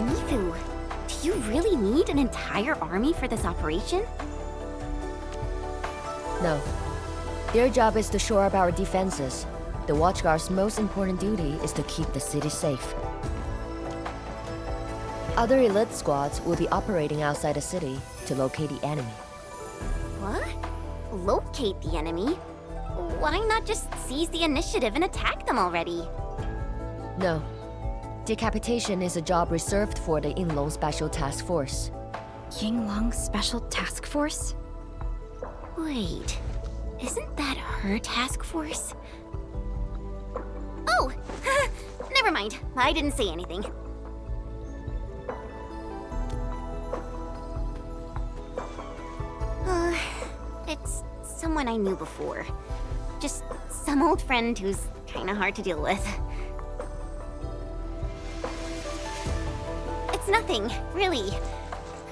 Nifu, do you really need an entire army for this operation? No. Their job is to shore up our defenses. The Watchguard's most important duty is to keep the city safe. Other elite squads will be operating outside the city to locate the enemy. What? Locate the enemy? Why not just seize the initiative and attack them already? No. Decapitation is a job reserved for the Yinglong Special Task Force. Yinglong Special Task Force? Wait, isn't that her task force? Oh! Never mind, I didn't say anything. It's someone I knew before. Just some old friend who's kinda hard to deal with. It's nothing, really.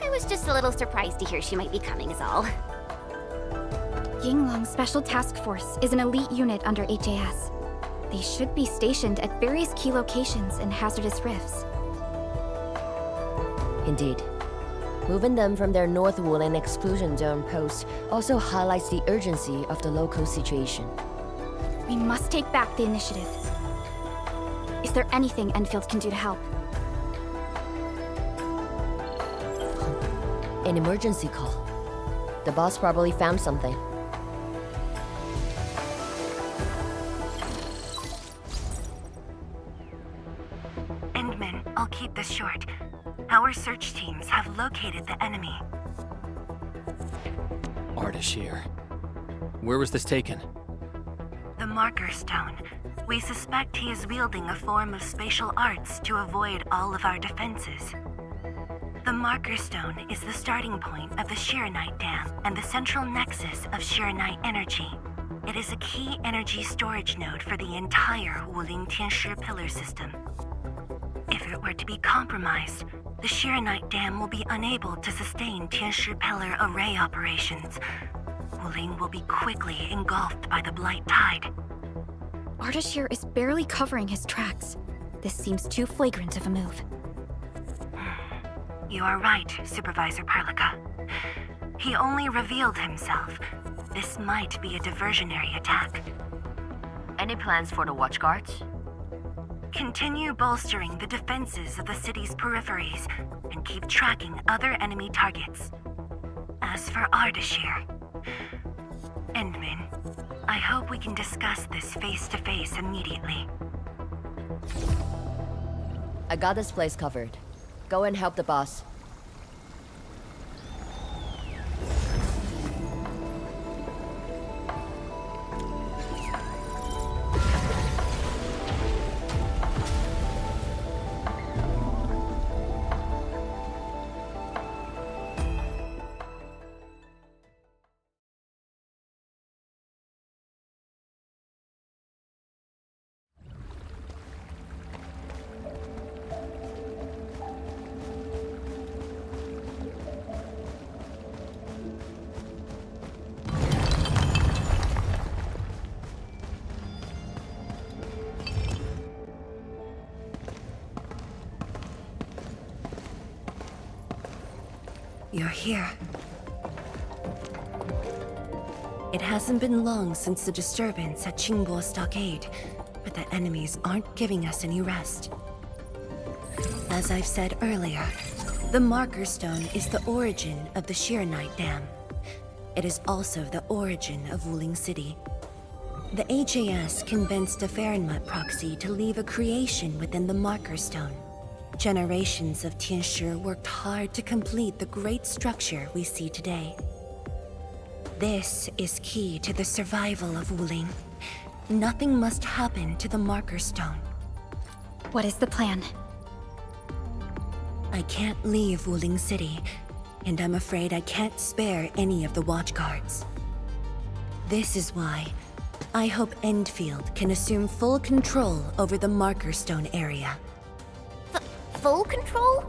I was just a little surprised to hear she might be coming is all. Yinglong Special Task Force is an elite unit under HAS. They should be stationed at various key locations in hazardous rifts. Indeed. Moving them from their North Woolen exclusion zone post also highlights the urgency of the local situation. We must take back the initiative. Is there anything Endfield can do to help? An emergency call. The boss probably found something. Endman, I'll keep this short. Our search teams have located the enemy. Ardashir. Where was this taken? The Marker Stone. We suspect he is wielding a form of spatial arts to avoid all of our defenses. The Marker Stone is the starting point of the Shiranite Dam and the central nexus of Shiranite energy. It is a key energy storage node for the entire Wuling Tianshi pillar system. If it were to be compromised, the Shiranite Dam will be unable to sustain Tianshi pillar array operations. Wuling will be quickly engulfed by the Blight Tide. Ardashir is barely covering his tracks. This seems too flagrant of a move. You are right, Supervisor Perlica. He only revealed himself. This might be a diversionary attack. Any plans for the Watchguards? Continue bolstering the defenses of the city's peripheries and keep tracking other enemy targets. As for Ardashir, Endman, I hope we can discuss this face-to-face immediately. I got this place covered. Go and help the boss. You're here. It hasn't been long since the disturbance at Qingbo Stockade, but the enemies aren't giving us any rest. As I've said earlier, the Marker Stone is the origin of the Shiranite Dam. It is also the origin of Wuling City. The HAS convinced a Fahrenheit proxy to leave a creation within the Marker Stone. Generations of Tianshi worked hard to complete the great structure we see today. This is key to the survival of Wuling. Nothing must happen to the Marker Stone. What is the plan? I can't leave Wuling City, and I'm afraid I can't spare any of the Watchguards. This is why I hope Endfield can assume full control over the Marker Stone area. Full control?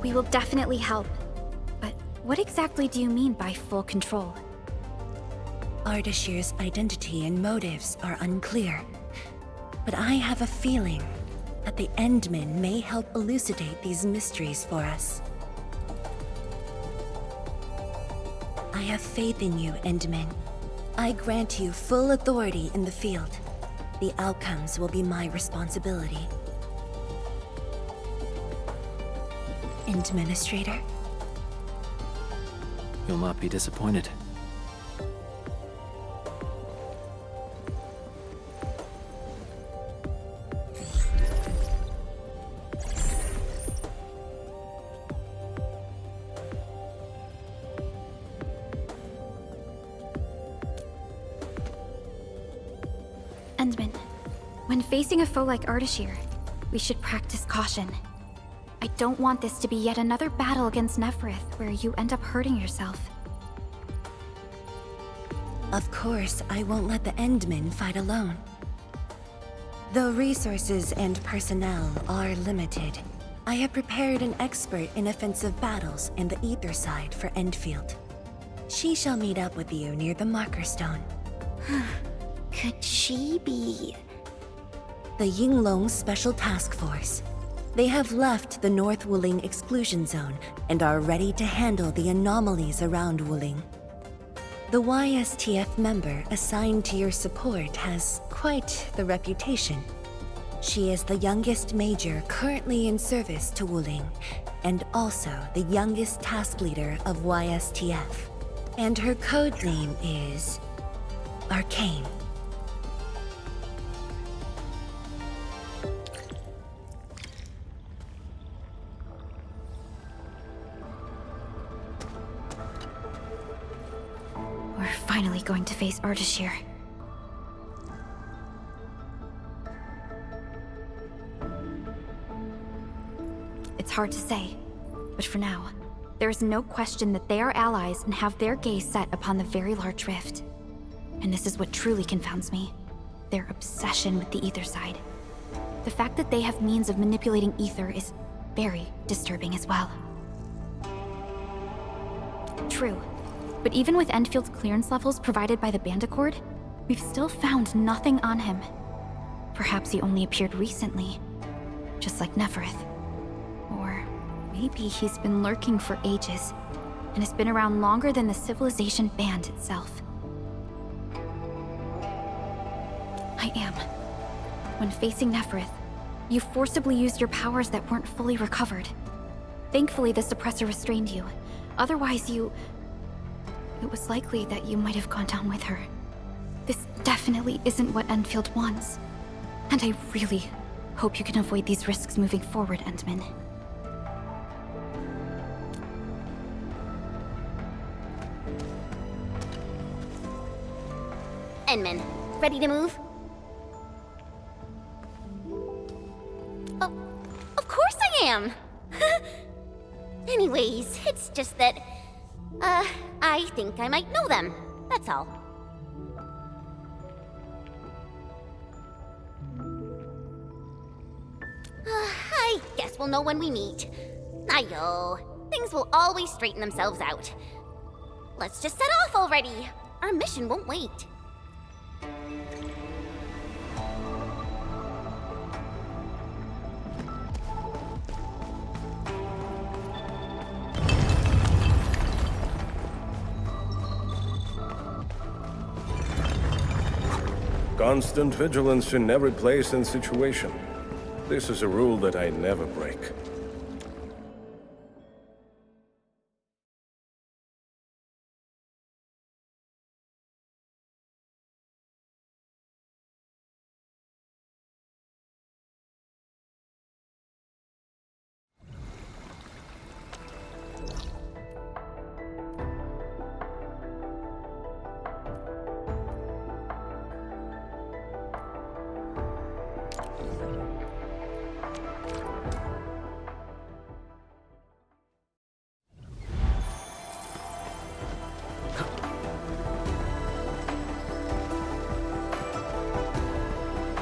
We will definitely help. But what exactly do you mean by full control? Ardashir's identity and motives are unclear. But I have a feeling that the Endmen may help elucidate these mysteries for us. I have faith in you, Endmen. I grant you full authority in the field. The outcomes will be my responsibility. Administrator? You'll not be disappointed. Endman, when facing a foe like Ardashir, we should practice caution. I don't want this to be yet another battle against Nefarith where you end up hurting yourself. Of course, I won't let the Endmen fight alone. Though resources and personnel are limited, I have prepared an expert in offensive battles in the Ether side for Endfield. She shall meet up with you near the Marker Stone. Could she be... The Yinglong Special Task Force. They have left the North Wuling exclusion zone and are ready to handle the anomalies around Wuling. The YSTF member assigned to your support has quite the reputation. She is the youngest major currently in service to Wuling, and also the youngest task leader of YSTF. And her code name is... Arcane. We're finally going to face Ardashir. It's hard to say, but for now, there is no question that they are allies and have their gaze set upon the very large rift. And this is what truly confounds me. Their obsession with the ether side. The fact that they have means of manipulating ether is very disturbing as well. True, but even with Endfield's clearance levels provided by the Bandicord, we've still found nothing on him. Perhaps he only appeared recently, just like Nefarith. Or maybe he's been lurking for ages, and has been around longer than the civilization band itself. I am. When facing Nefarith, you forcibly used your powers that weren't fully recovered. Thankfully, the suppressor restrained you. Otherwise, it was likely that you might have gone down with her. This definitely isn't what Endfield wants. And I really hope you can avoid these risks moving forward, Endman. Endman, ready to move? Oh, of course I am! Anyways, it's just that, I think I might know them. That's all. I guess we'll know when we meet. Ayo, things will always straighten themselves out. Let's just set off already. Our mission won't wait. Constant vigilance in every place and situation. This is a rule that I never break.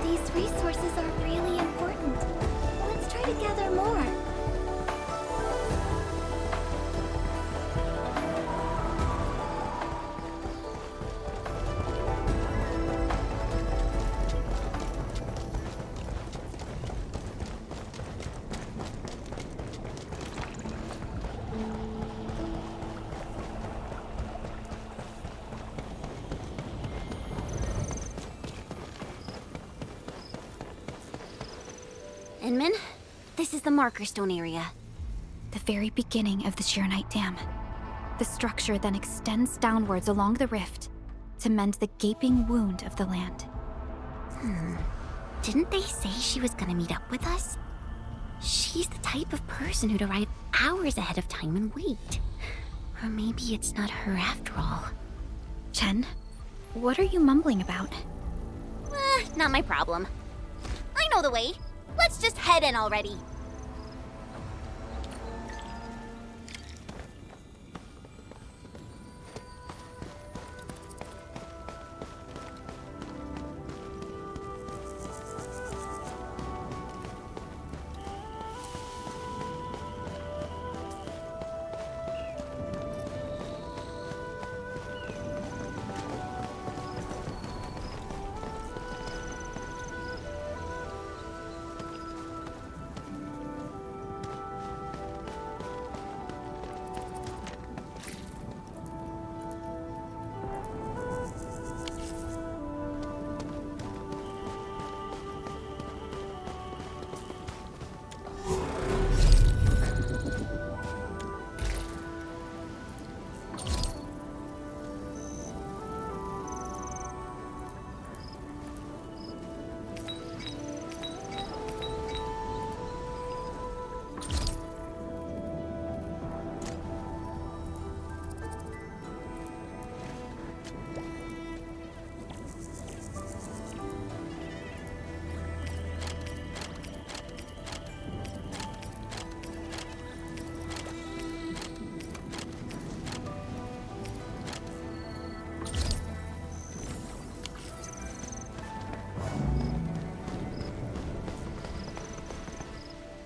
These resources are really important. Let's try to gather more. Inman, this is the Marker Stone area. The very beginning of the Sheernite Dam. The structure then extends downwards along the rift to mend the gaping wound of the land. Didn't they say she was gonna meet up with us? She's the type of person who'd arrive hours ahead of time and wait. Or maybe it's not her after all. Chen, what are you mumbling about? Not my problem. I know the way. Let's just head in already.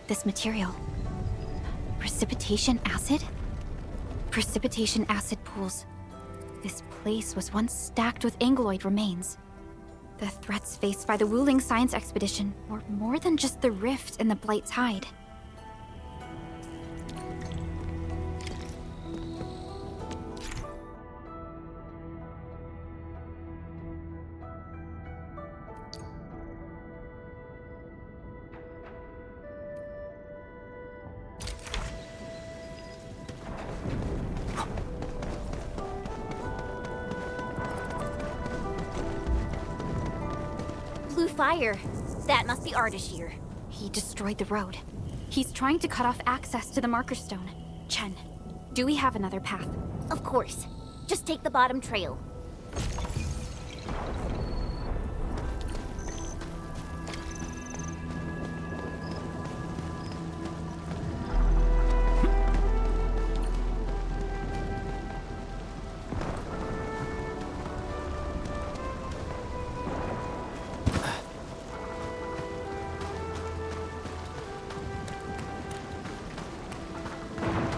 This material. Precipitation acid? Precipitation acid pools. This place was once stacked with Angeloid remains. The threats faced by the Wuling Science Expedition were more than just the rift and the Blight Tide. Blue fire. That must be Ardashir. He destroyed the road. He's trying to cut off access to the Marker Stone. Chen, do we have another path? Of course. Just take the bottom trail.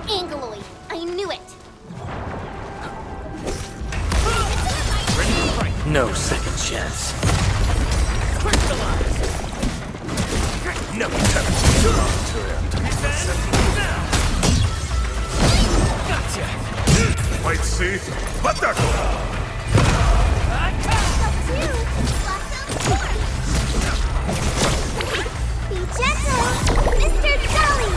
Angeloid! I knew it! No second chance. No Gotcha. Might see. Batako! Be gentle, Mr. Jolly!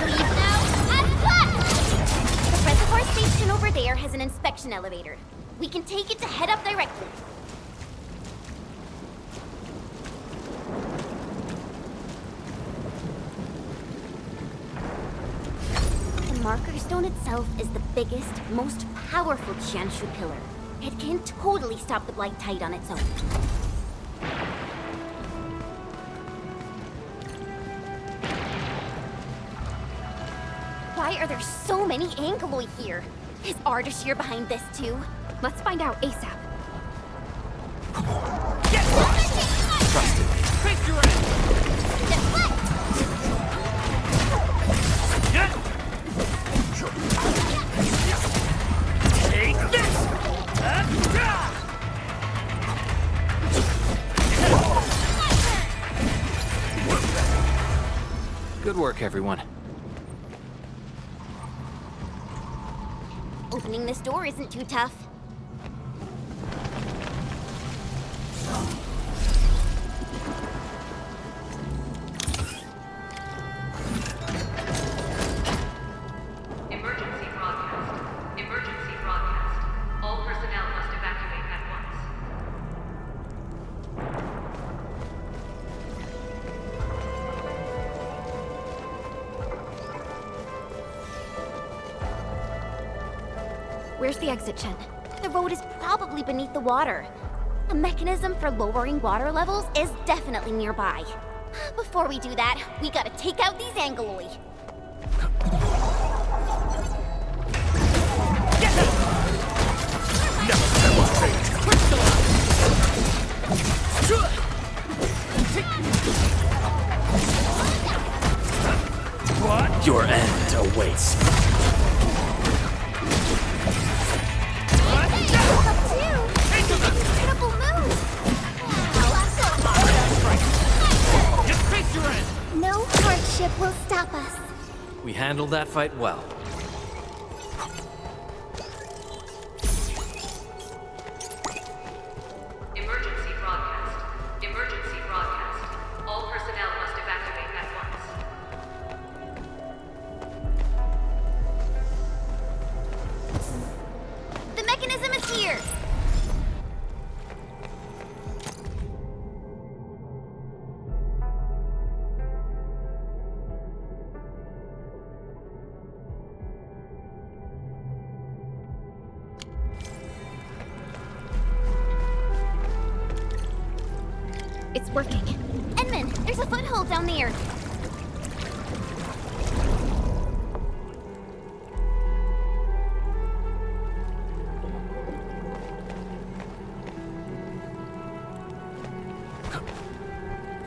Leave now and left! The reservoir station over there has an inspection elevator. We can take it to head up directly. The Marker Stone itself is the biggest, most powerful Qianshu pillar. It can totally stop the Blight Tide on its own. Why are there so many Angeloid here? Is Ardashir behind this too? Let's find out ASAP. Trusted. Face your end! Deflect! Take this! Good work, everyone. Opening this door isn't too tough. Where's the exit, Chen? The road is probably beneath the water. A mechanism for lowering water levels is definitely nearby. Before we do that, we gotta take out these Angoloi. What? Your end awaits. Incredible move! Just face your end! No hardship will stop us. We handled that fight well. Emergency broadcast. Emergency broadcast. All personnel must evacuate at once. The mechanism is here! It's working. Edmund, there's a foothold down there.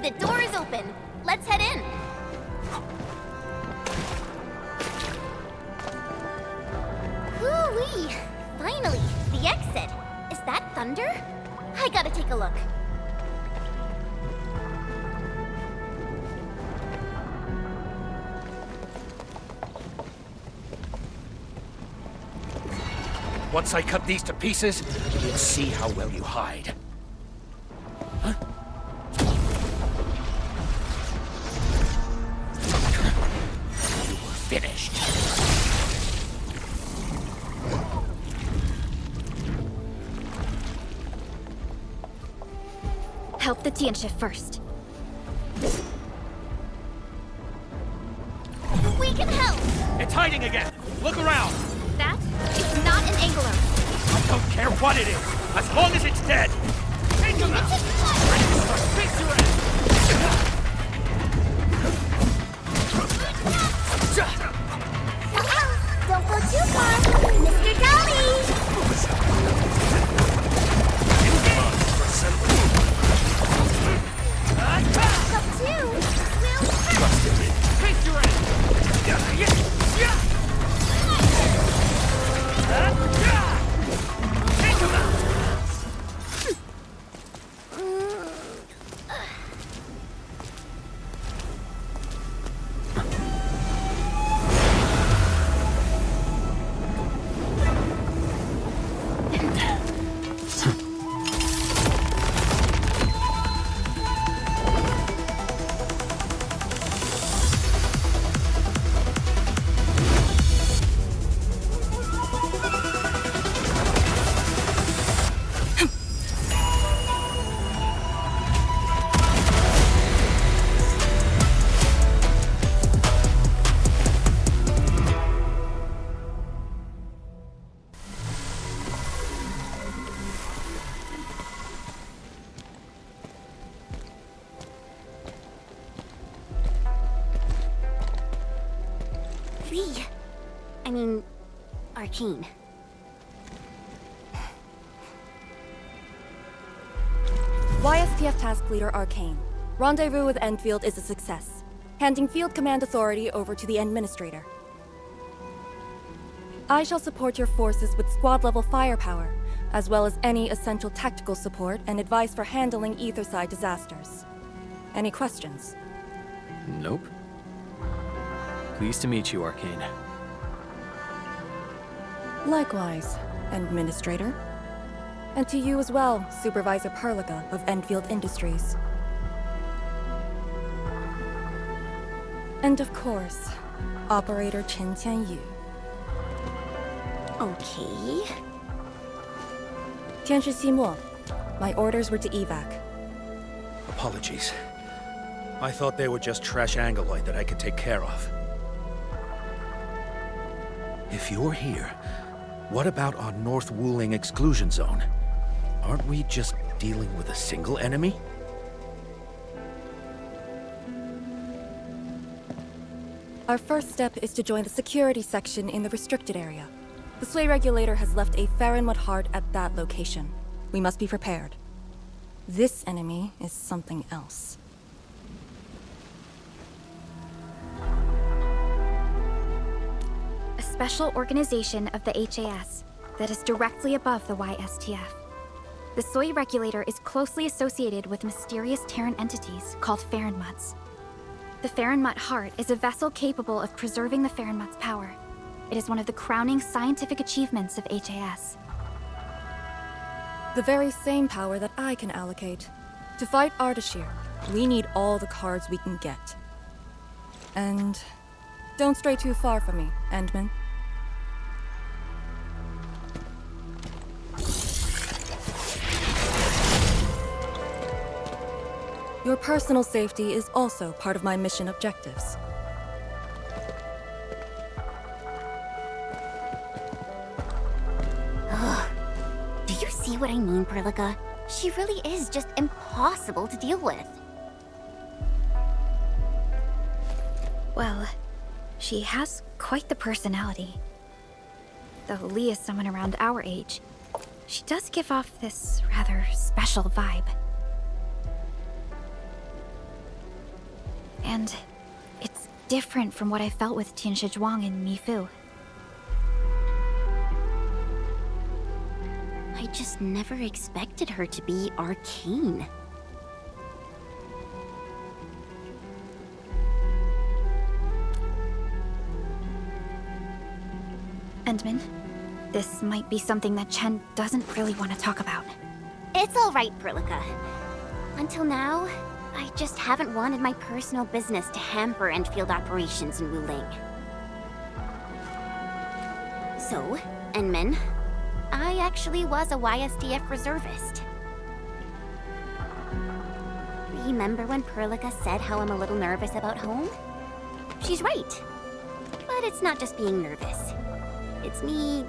The door is open. Let's head in. Hoo-wee! Finally, the exit. Is that thunder? I gotta take a look. Once I cut these to pieces, we'll see how well you hide. Huh? You were finished. Help the Tiansha first. We can help! It's hiding again! Look around! That is not an angler. I don't care what it is, as long as it's dead! Take him out! Face your end! Don't go too far, Mr. Dolly! Up two! We'll Trust in me. Face your end! Take him out! Arcane. YSPF Task Leader Arcane. Rendezvous with Endfield is a success. Handing field command authority over to the Administrator. I shall support your forces with squad-level firepower, as well as any essential tactical support and advice for handling Etherside disasters. Any questions? Nope. Pleased to meet you, Arcane. Likewise, Administrator. And to you as well, Supervisor Perlica of Endfield Industries. And of course, Operator Chen Tianyu. Okay. Tianshi Simo, my orders were to evac. Apologies. I thought they were just trash Angoloi that I could take care of. If you're here, What about our North Wuling exclusion zone? Aren't we just dealing with a single enemy? Our first step is to join the security section in the restricted area. The Sway Regulator has left a Farinmud heart at that location. We must be prepared. This enemy is something else. A special organization of the HAS that is directly above the YSTF. The Soy Regulator is closely associated with mysterious Terran entities called Farinmuds. The Farinmud Heart is a vessel capable of preserving the Farinmud's power. It is one of the crowning scientific achievements of HAS. The very same power that I can allocate. To fight Ardashir, we need all the cards we can get. And don't stray too far from me, Endman. Your personal safety is also part of my mission objectives. Do you see what I mean, Perlica? She really is just impossible to deal with. Well, she has quite the personality. Though Lee is someone around our age, she does give off this rather special vibe. And it's different from what I felt with Tianshi Zhuang and Mifu. I just never expected her to be arcane. Endman, this might be something that Chen doesn't really want to talk about. It's all right, Perlica. Until now, I just haven't wanted my personal business to hamper Endfield operations in Wuling. So, Endman, I actually was a YSDF reservist. Remember when Perlica said how I'm a little nervous about home? She's right. But it's not just being nervous. It's me...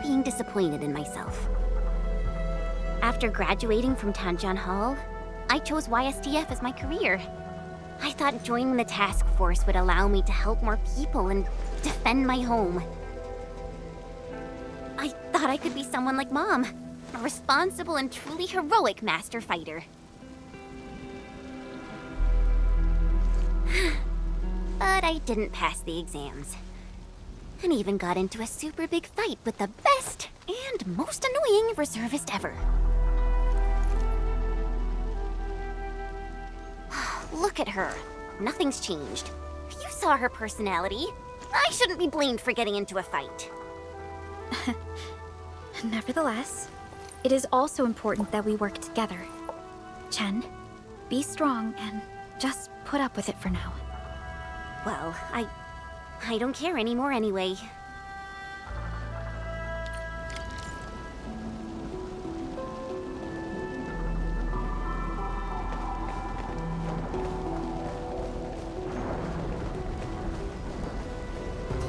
being disappointed in myself. After graduating from Tanjian Hall, I chose YSDF as my career. I thought joining the task force would allow me to help more people and defend my home. I thought I could be someone like Mom, a responsible and truly heroic master fighter. But I didn't pass the exams. And even got into a super big fight with the best and most annoying reservist ever. Look at her. Nothing's changed. You saw her personality. I shouldn't be blamed for getting into a fight. Nevertheless, it is also important that we work together. Chen, be strong and just put up with it for now. Well, I don't care anymore anyway.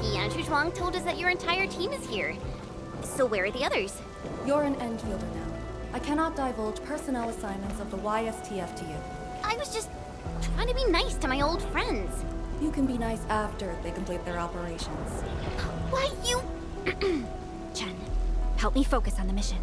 Tianshi Zhuang told us that your entire team is here. So where are the others? You're an Endfielder now. I cannot divulge personnel assignments of the YSTF to you. I was just trying to be nice to my old friends. You can be nice after they complete their operations. Why, you... Chen, help me focus on the mission.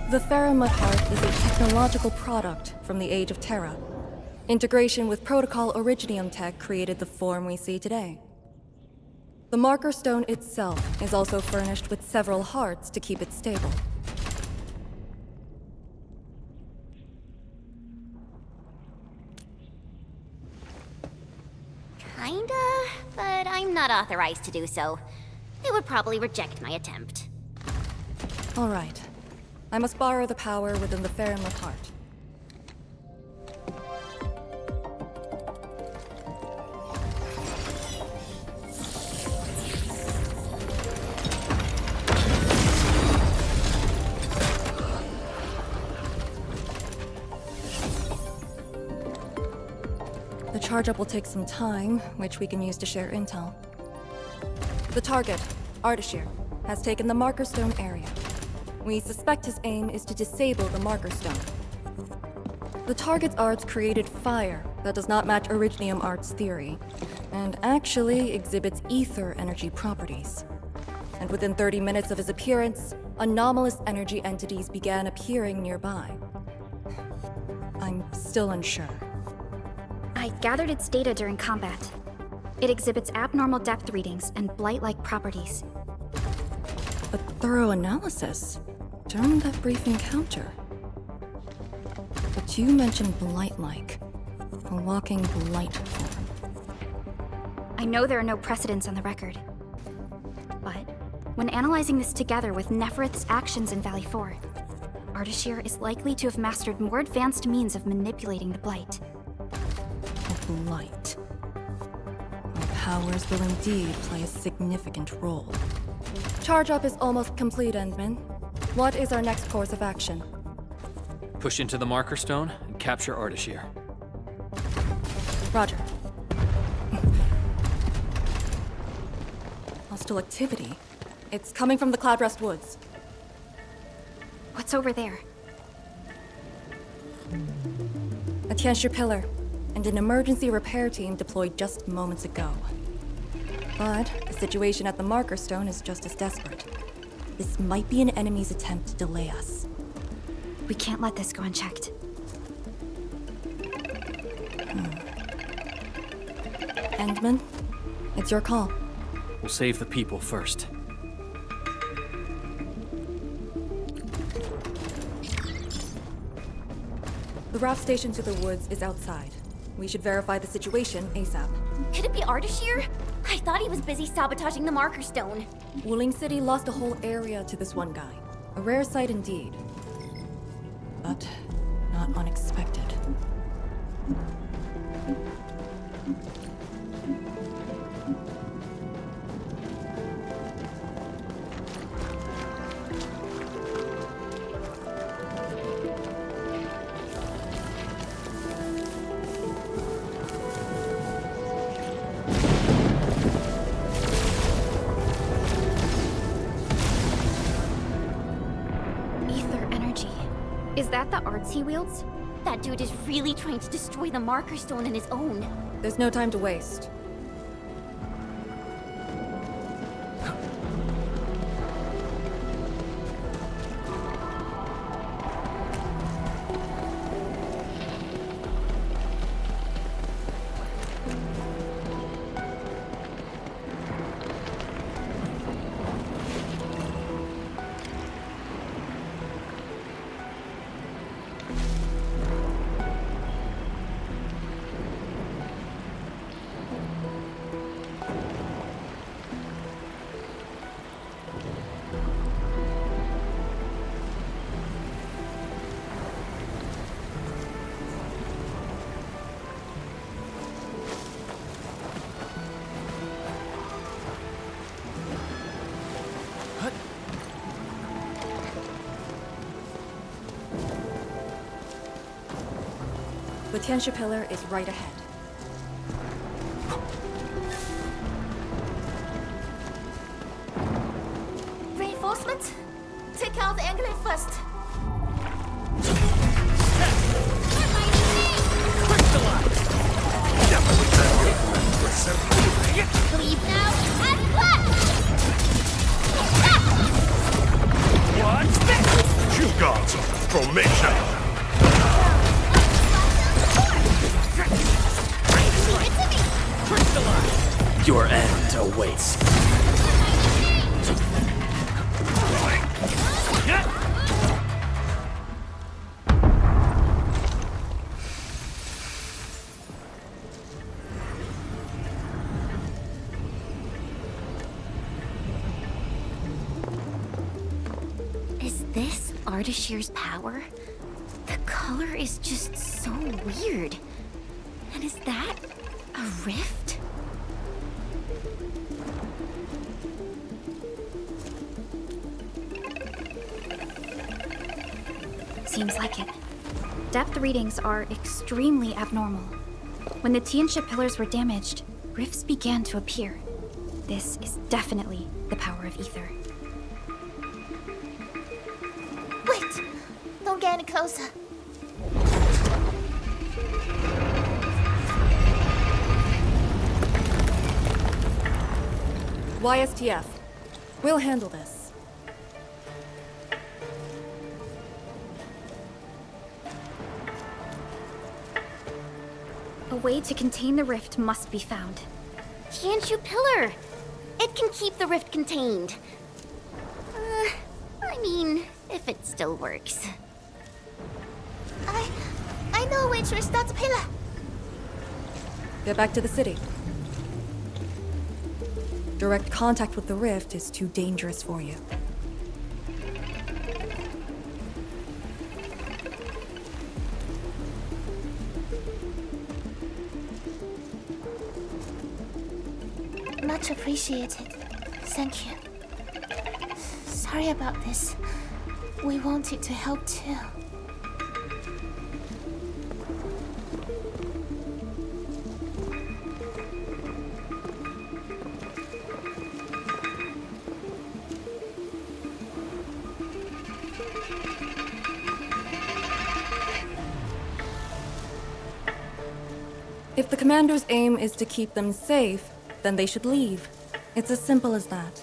The Faramud Heart is a technological product from the Age of Terra. Integration with Protocol Originium tech created the form we see today. The Marker Stone itself is also furnished with several hearts to keep it stable. Kinda, but I'm not authorized to do so. They would probably reject my attempt. All right. I must borrow the power within the Faramud Heart. The charge-up will take some time, which we can use to share intel. The target, Ardashir, has taken the Marker Stone area. We suspect his aim is to disable the Marker Stone. The target's arts created fire that does not match Originium Art's theory, and actually exhibits ether energy properties. And within 30 minutes of his appearance, anomalous energy entities began appearing nearby. I'm still unsure. I gathered its data during combat. It exhibits abnormal depth readings and blight-like properties. A thorough analysis during that brief encounter. But you mentioned blight-like. A walking blight form. I know there are no precedents on the record. But when analyzing this together with Nefarith's actions in Valley 4, Ardashir is likely to have mastered more advanced means of manipulating the blight. A blight. My powers will indeed play a significant role. Charge-up is almost complete, Endman. What is our next course of action? Push into the Marker Stone and capture Ardashir. Roger. Hostile activity. It's coming from the Cloudrest Woods. What's over there? A Tianshi pillar, and an emergency repair team deployed just moments ago. But the situation at the Marker Stone is just as desperate. This might be an enemy's attempt to delay us. We can't let this go unchecked. Endman, it's your call. We'll save the people first. The raft station to the woods is outside. We should verify the situation ASAP. Could it be Ardashir? I thought he was busy sabotaging the Marker Stone. Wuling City lost a whole area to this one guy. A rare sight indeed. But not unexpected. Is that the arts he wields? That dude is really trying to destroy the Marker Stone on his own. There's no time to waste. The Tianshi pillar is right ahead. Reinforcements? Take out the Angler first. Leave now and flash! What? You gods are formation! Your end awaits. Is this Ardashir's power? The color is just so weird. And is that a rift? Seems like it. Depth readings are extremely abnormal. When the Tianxia pillars were damaged, rifts began to appear. This is definitely the power of ether. Wait! Don't get any closer. YSTF. We'll handle this. A way to contain the rift must be found. Tianxia pillar! It can keep the rift contained. I mean, if it still works. I know which is that pillar. Get back to the city. Direct contact with the rift is too dangerous for you. Much appreciated. Thank you. Sorry about this. We wanted to help too. If the commander's aim is to keep them safe, then they should leave. It's as simple as that.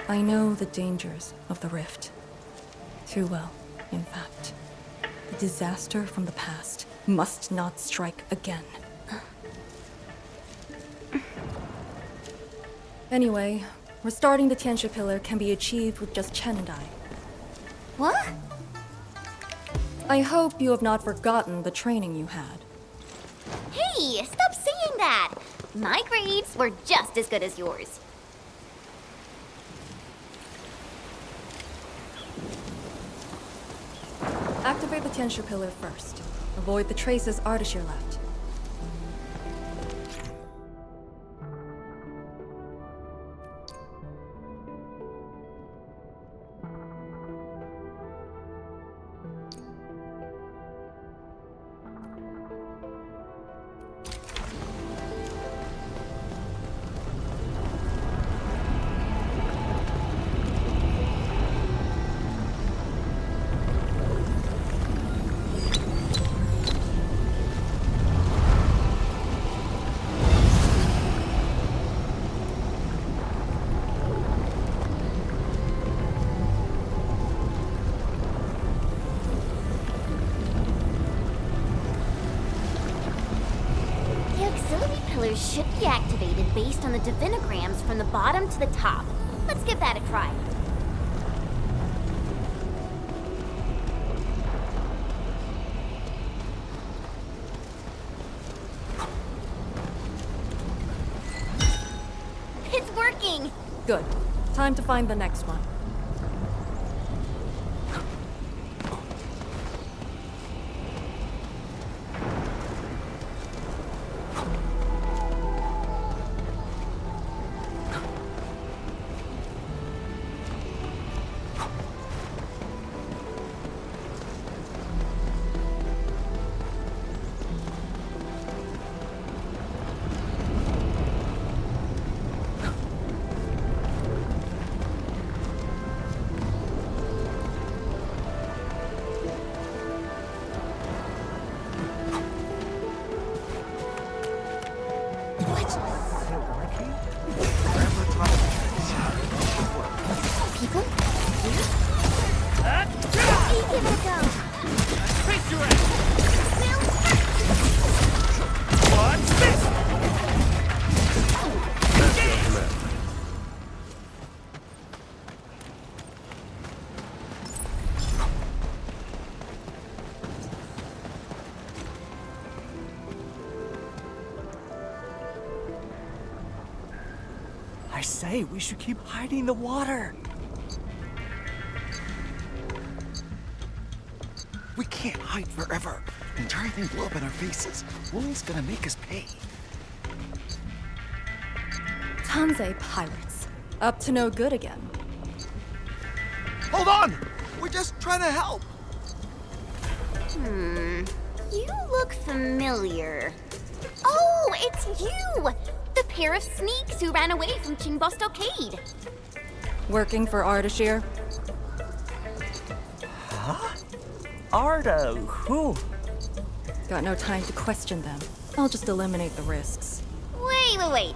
I know the dangers of the rift. Too well, in fact. The disaster from the past must not strike again. Anyway, restarting the Tianxia pillar can be achieved with just Chen and I. What? I hope you have not forgotten the training you had. Hey, stop saying that! My grades were just as good as yours. Activate the Tianxia pillar first. Avoid the traces Ardashir left. Should be activated based on the divinograms from the bottom to the top. Let's give that a try. It's working! Good. Time to find the next one. I say we should keep hiding in the water. We can't hide forever. The entire thing blew up in our faces. Woolie's gonna make us pay. Tansei pirates. Up to no good again. Hold on! We're just trying to help. You look familiar. Oh, it's you! The pair of sneaks who ran away from Qingbo Stockade. Working for Ardashir? Huh? Arda, who? Got no time to question them. I'll just eliminate the risks. Wait.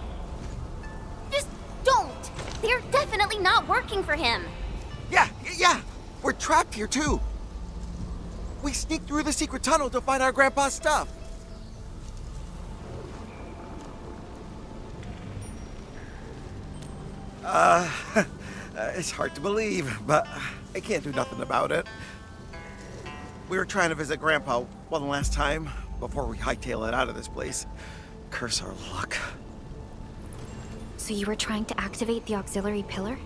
Just don't! They're definitely not working for him. Yeah! We're trapped here too. We sneaked through the secret tunnel to find our grandpa's stuff. It's hard to believe, but I can't do nothing about it. We were trying to visit Grandpa one last time before we hightail it out of this place. Curse our luck. So you were trying to activate the auxiliary pillar?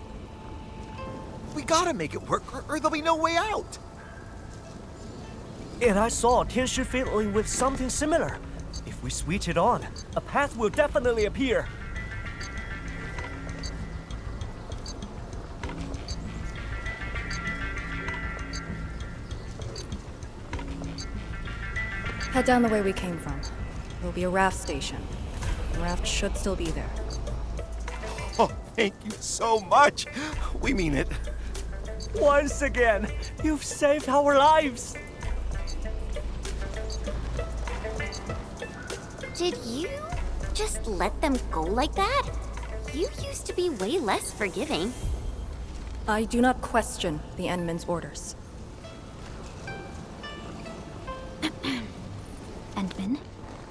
We gotta make it work, or there'll be no way out. And I saw Tianshi fiddling with something similar. If we switch it on, a path will definitely appear. Head down the way we came from. There'll be a raft station. The raft should still be there. Oh, thank you so much. We mean it. Once again, you've saved our lives. Did you just let them go like that? You used to be way less forgiving. I do not question the Endman's orders. Endman,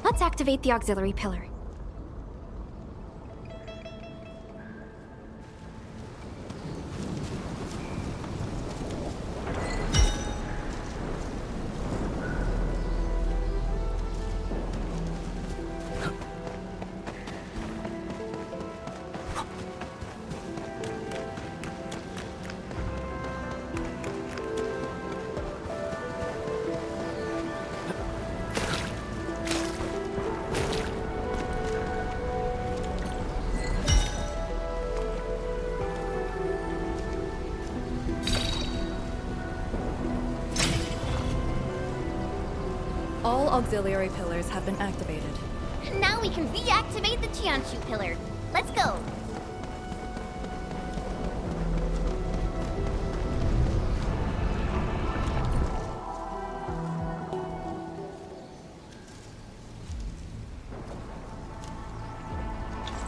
let's activate the auxiliary pillar. All auxiliary pillars have been activated. Now we can reactivate the Qianshu pillar. Let's go.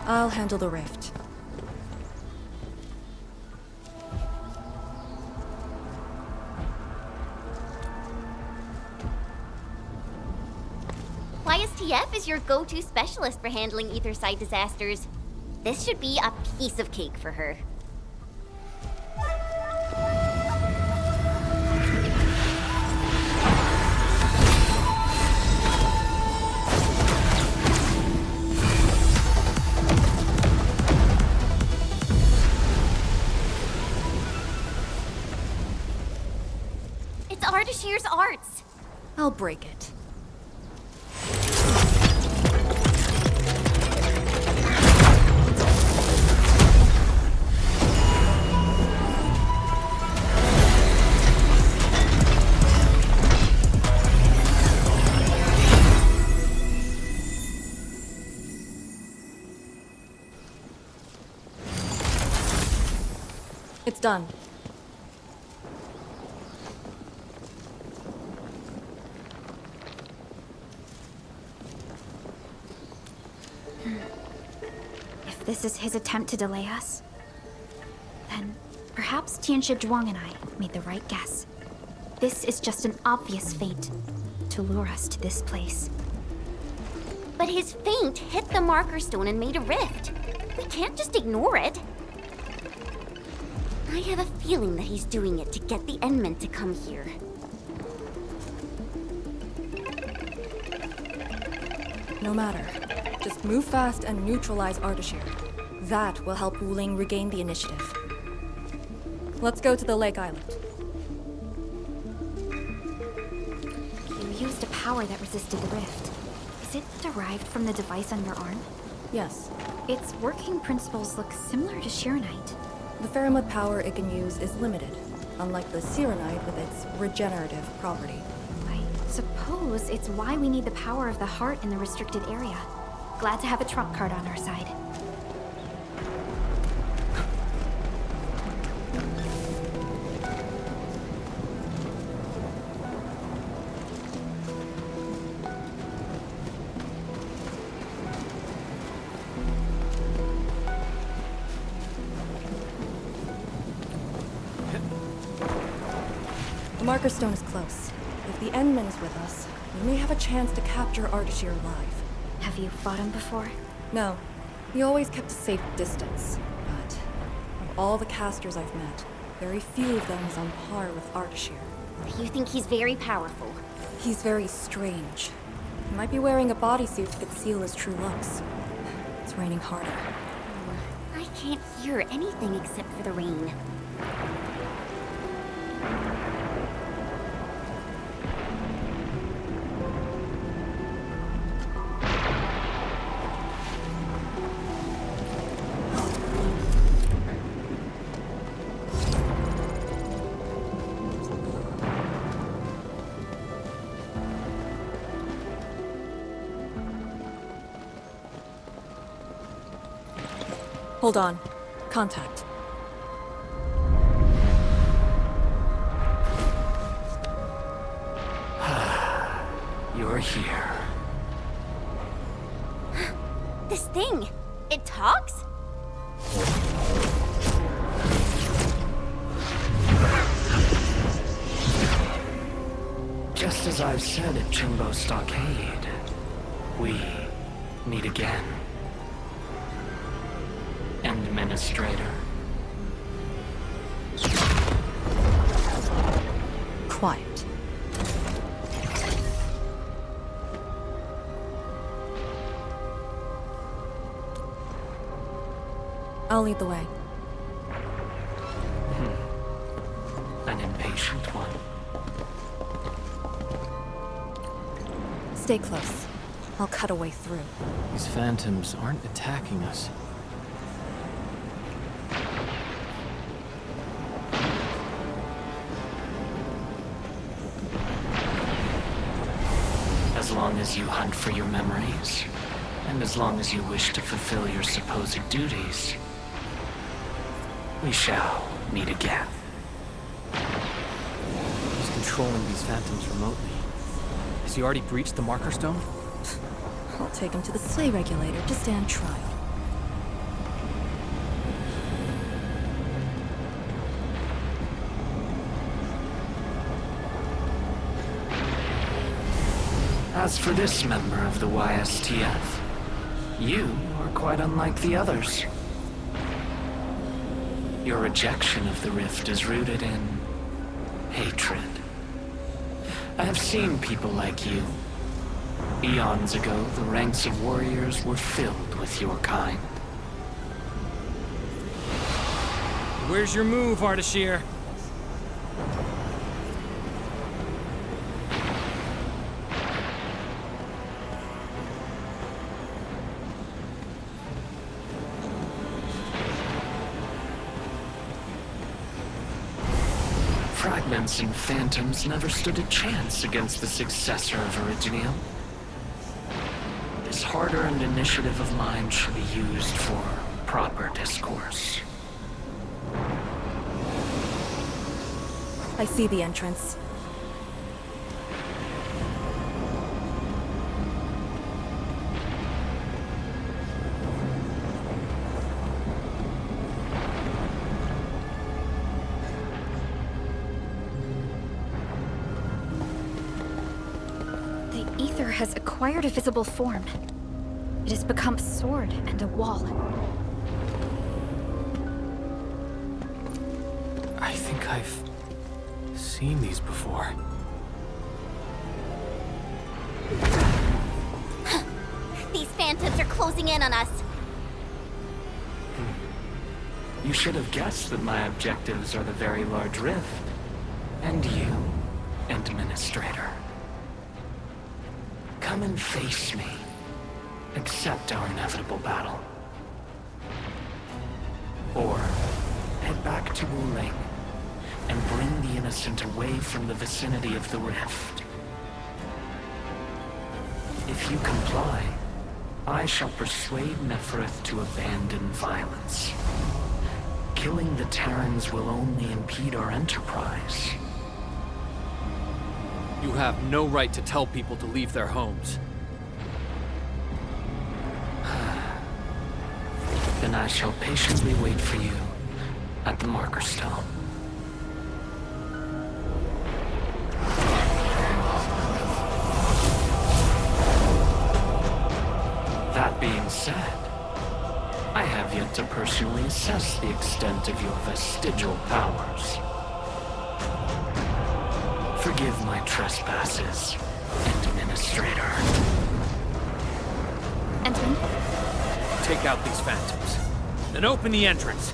I'll handle the rift. YSTF is your go-to specialist for handling Etherside disasters. This should be a piece of cake for her. It's Ardashir's arts. I'll break it. It's done. If this is his attempt to delay us, then perhaps Tianshi Zhuang and I made the right guess. This is just an obvious feint to lure us to this place. But his feint hit the marker stone and made a rift. We can't just ignore it. I have a feeling that he's doing it to get the Endmen to come here. No matter. Just move fast and neutralize Ardashir. That will help Wuling regain the initiative. Let's go to the Lake Island. You used a power that resisted the rift. Is it derived from the device on your arm? Yes. Its working principles look similar to Shiranite. The Faramud power it can use is limited, unlike the Sirenite with its regenerative property. I suppose it's why we need the power of the heart in the restricted area. Glad to have a trump card on our side. The marker stone is close. If the Endman is with us, we may have a chance to capture Ardashir alive. Have you fought him before? No. He always kept a safe distance. But of all the casters I've met, very few of them is on par with Ardashir. You think he's very powerful? He's very strange. He might be wearing a bodysuit to conceal his true looks. It's raining harder. I can't hear anything except for the rain. Hold on. Contact. You're here. This thing! It talks? Just as I've said at Chimbo Stockade, we meet again. Administrator. Quiet. I'll lead the way. An impatient one. Stay close. I'll cut a way through. These phantoms aren't attacking us. As long as you hunt for your memories, and as long as you wish to fulfill your supposed duties, we shall meet again. He's controlling these phantoms remotely. Has he already breached the marker stone? I'll take him to the sleigh regulator to stand trial. As for this member of the YSTF, you are quite unlike the others. Your rejection of the rift is rooted in hatred. I have seen people like you. Eons ago, the ranks of warriors were filled with your kind. Where's your move, Ardashir? Fragments and phantoms never stood a chance against the successor of Originium. This hard-earned initiative of mine should be used for proper discourse. I see the entrance. The ether has acquired a visible form. It has become a sword and a wall. I think I've seen these before. These phantoms are closing in on us. You should have guessed that my objectives are the very large rift. And you, Administrator. Come and face me. Accept our inevitable battle. Or head back to Wuling and bring the innocent away from the vicinity of the rift. If you comply, I shall persuade Nefarith to abandon violence. Killing the Terrans will only impede our enterprise. You have no right to tell people to leave their homes. Then I shall patiently wait for you at the Marker Stone. That being said, I have yet to personally assess the extent of your vestigial powers. Forgive my trespasses, Administrator. Entman? Take out these phantoms. Then open the entrance.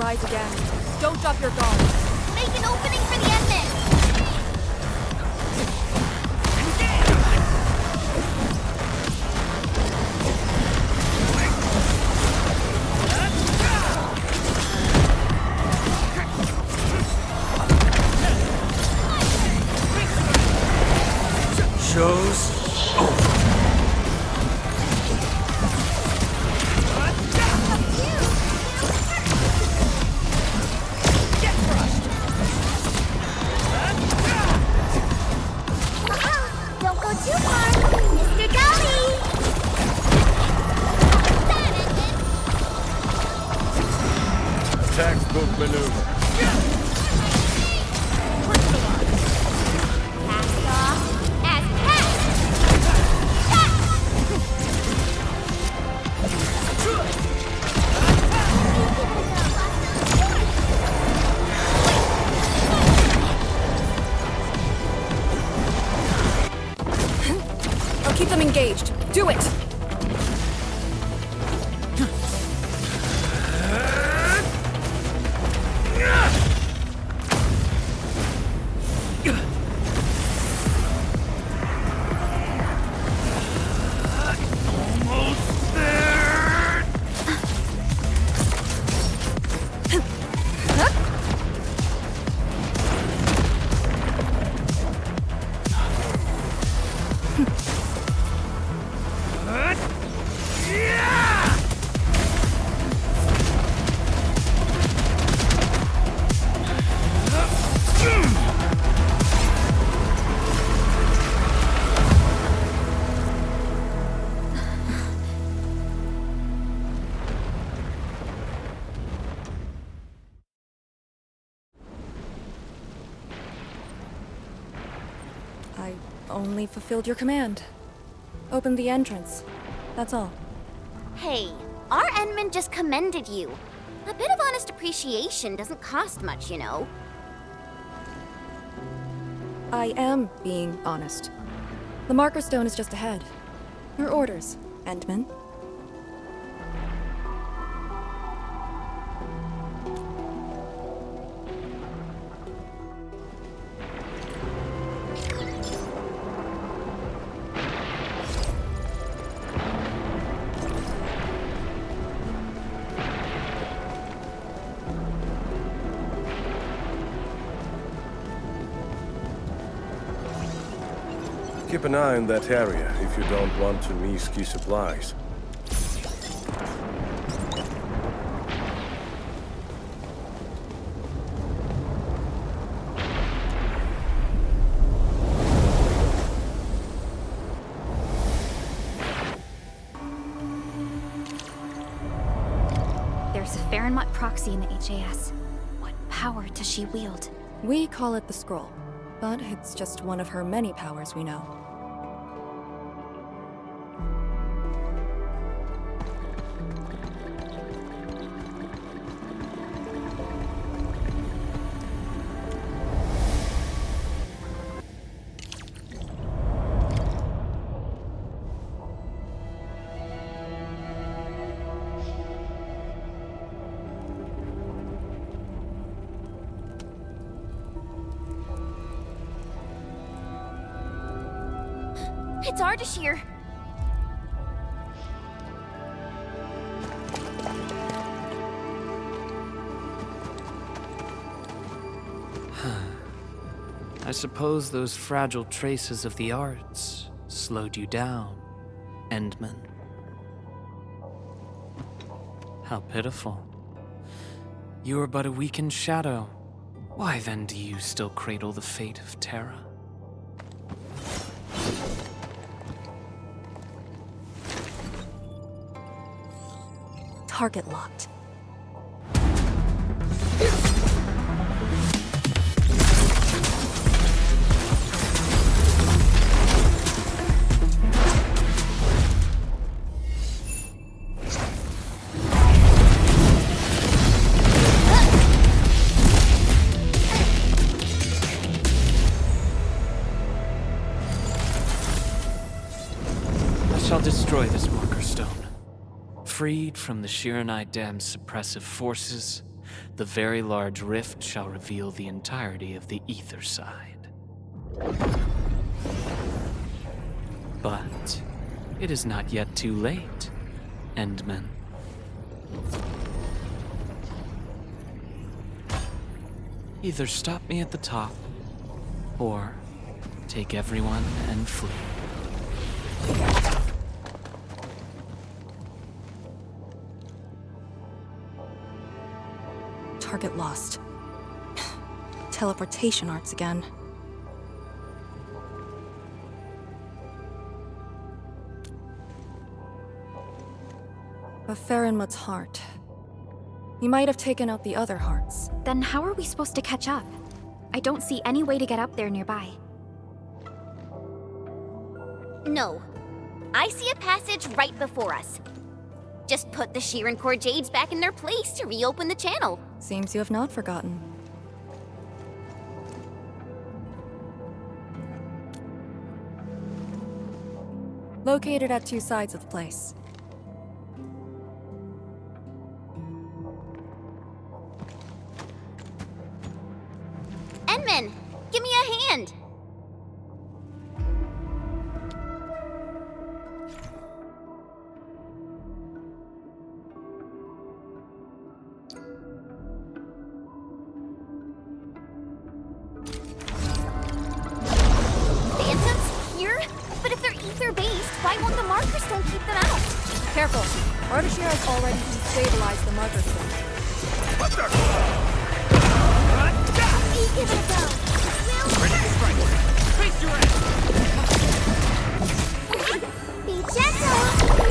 Rise again. Don't drop your guard. Make an opening for the Endman! Show's over. Textbook maneuver. I'll keep them engaged. Do it! I only fulfilled your command. Open the entrance. That's all. Hey, our Endman just commended you. A bit of honest appreciation doesn't cost much, you know. I am being honest. The Marker Stone is just ahead. Your orders, Endman. Keep an eye on that area if you don't want to miss key supplies. There's a Farinmut proxy in the HAS. What power does she wield? We call it the Scroll. But it's just one of her many powers we know. It's Ardashir! I suppose those fragile traces of the arts slowed you down, Endman. How pitiful. You are but a weakened shadow. Why then do you still cradle the fate of Terra? Target locked. I shall destroy this marker stone. Freed from the Shiranite Dam's suppressive forces, the very large rift shall reveal the entirety of the ether side. But it is not yet too late, Endman. Either stop me at the top, or take everyone and flee. Target lost. Teleportation arts again. A Farinmut's heart. He might have taken out the other hearts. Then how are we supposed to catch up? I don't see any way to get up there nearby. No. I see a passage right before us. Just put the Shiran Core Jades back in their place to reopen the channel. Seems you have not forgotten. Located at two sides of the place. Endman, give me a hand! Why won't the marker stone keep them out? Careful. Ardashir has already destabilized the marker stone. What the? Give it a go. Ready to strike. Face your ass. Be gentle,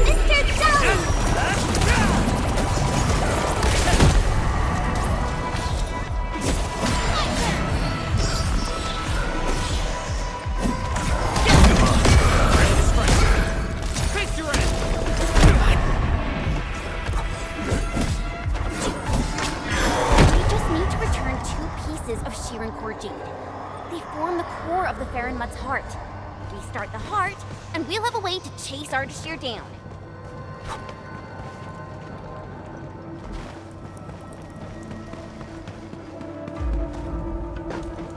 Mr. Jones! Of Shiran Core Jade. They form the core of the Farinmut's heart. Restart the heart, and we'll have a way to chase Ardashir down.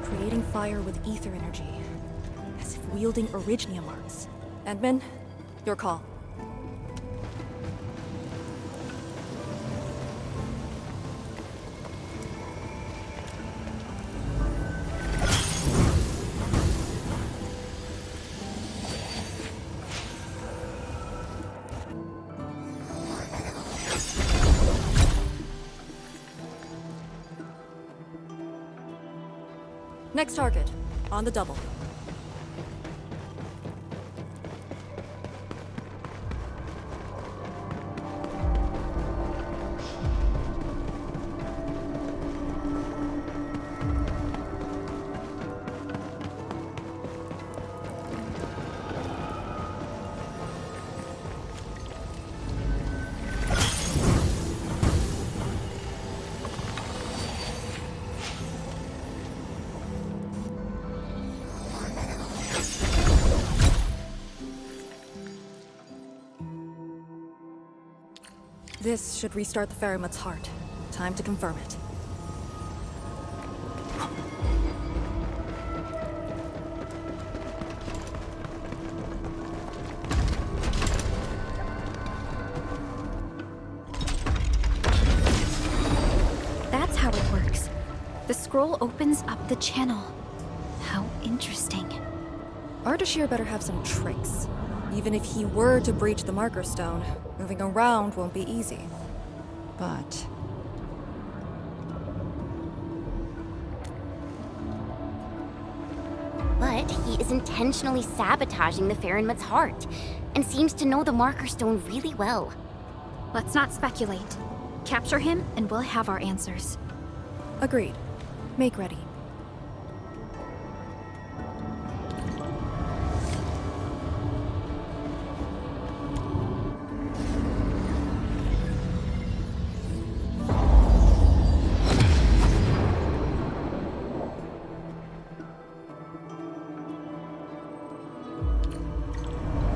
Creating fire with ether energy, as if wielding Orignium arts. Endman, your call. Next target, on the double. This should restart the Ferryman's heart. Time to confirm it. That's how it works. The scroll opens up the channel. How interesting. Ardashir better have some tricks. Even if he were to breach the Marker Stone, moving around won't be easy. But... But he is intentionally sabotaging the Farinmut's heart, and seems to know the Marker Stone really well. Let's not speculate. Capture him, and we'll have our answers. agreed. Make ready.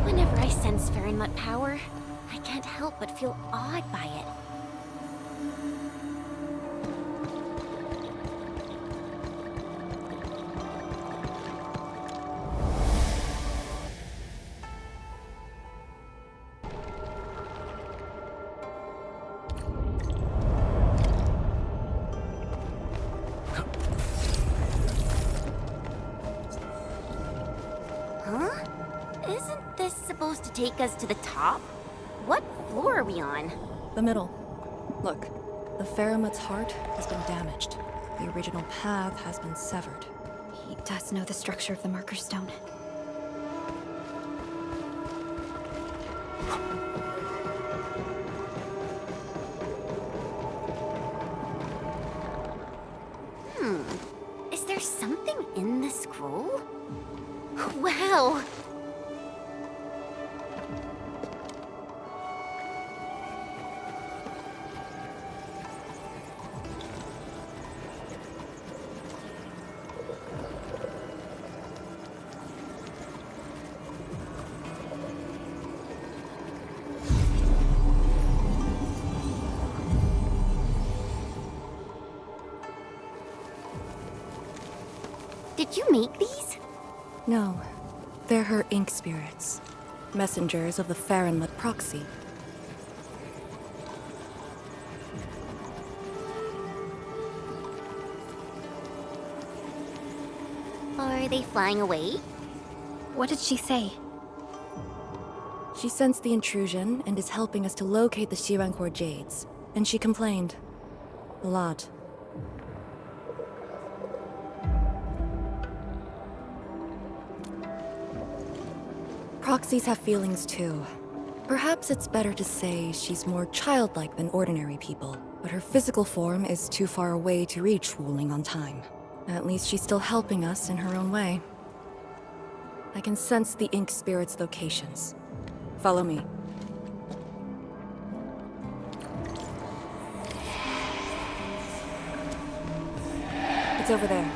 Whenever I sense Farinmut power, I can't help but feel awed by it. Huh? Isn't this supposed to take us to the top? What floor are we on? The middle. Look, the Faramut's heart has been damaged. The original path has been severed. He does know the structure of the Marker Stone. Is there something in the scroll? Wow! Did you make these? No, they're her ink spirits. Messengers of the Farinmut proxy. Are they flying away? What did she say? She sensed the intrusion and is helping us to locate the Shirankor Jades. And she complained. A lot. Proxies have feelings too. Perhaps it's better to say she's more childlike than ordinary people, but her physical form is too far away to reach Wuling on time. At least she's still helping us in her own way. I can sense the ink spirit's locations. Follow me. It's over there.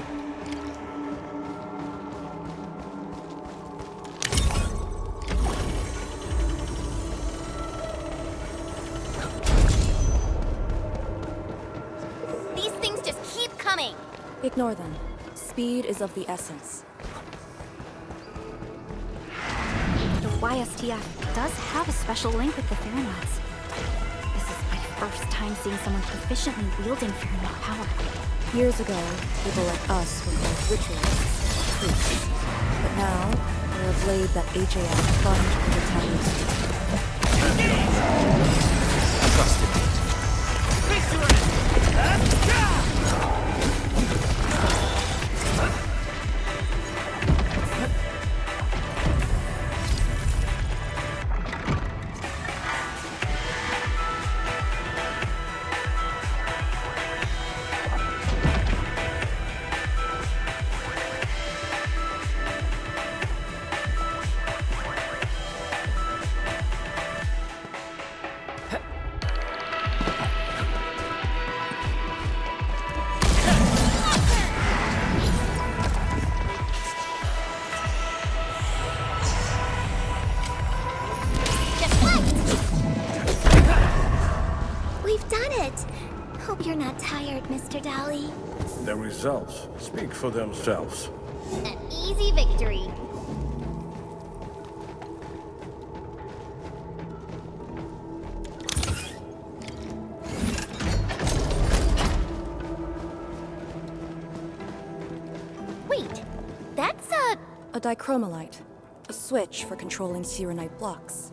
These things just keep coming! Ignore them. Speed is of the essence. The YSTF does have a special link with the Farinmuts. This is my first time seeing someone proficiently wielding Farinmut power. Years ago, people like us were called ritualists, priests. But now, we're a blade that HAF plunged into Taoist. not tired, Mr. Dali. The results speak for themselves. An easy victory. Wait, that's a dichromalite. A switch for controlling Sirenite blocks.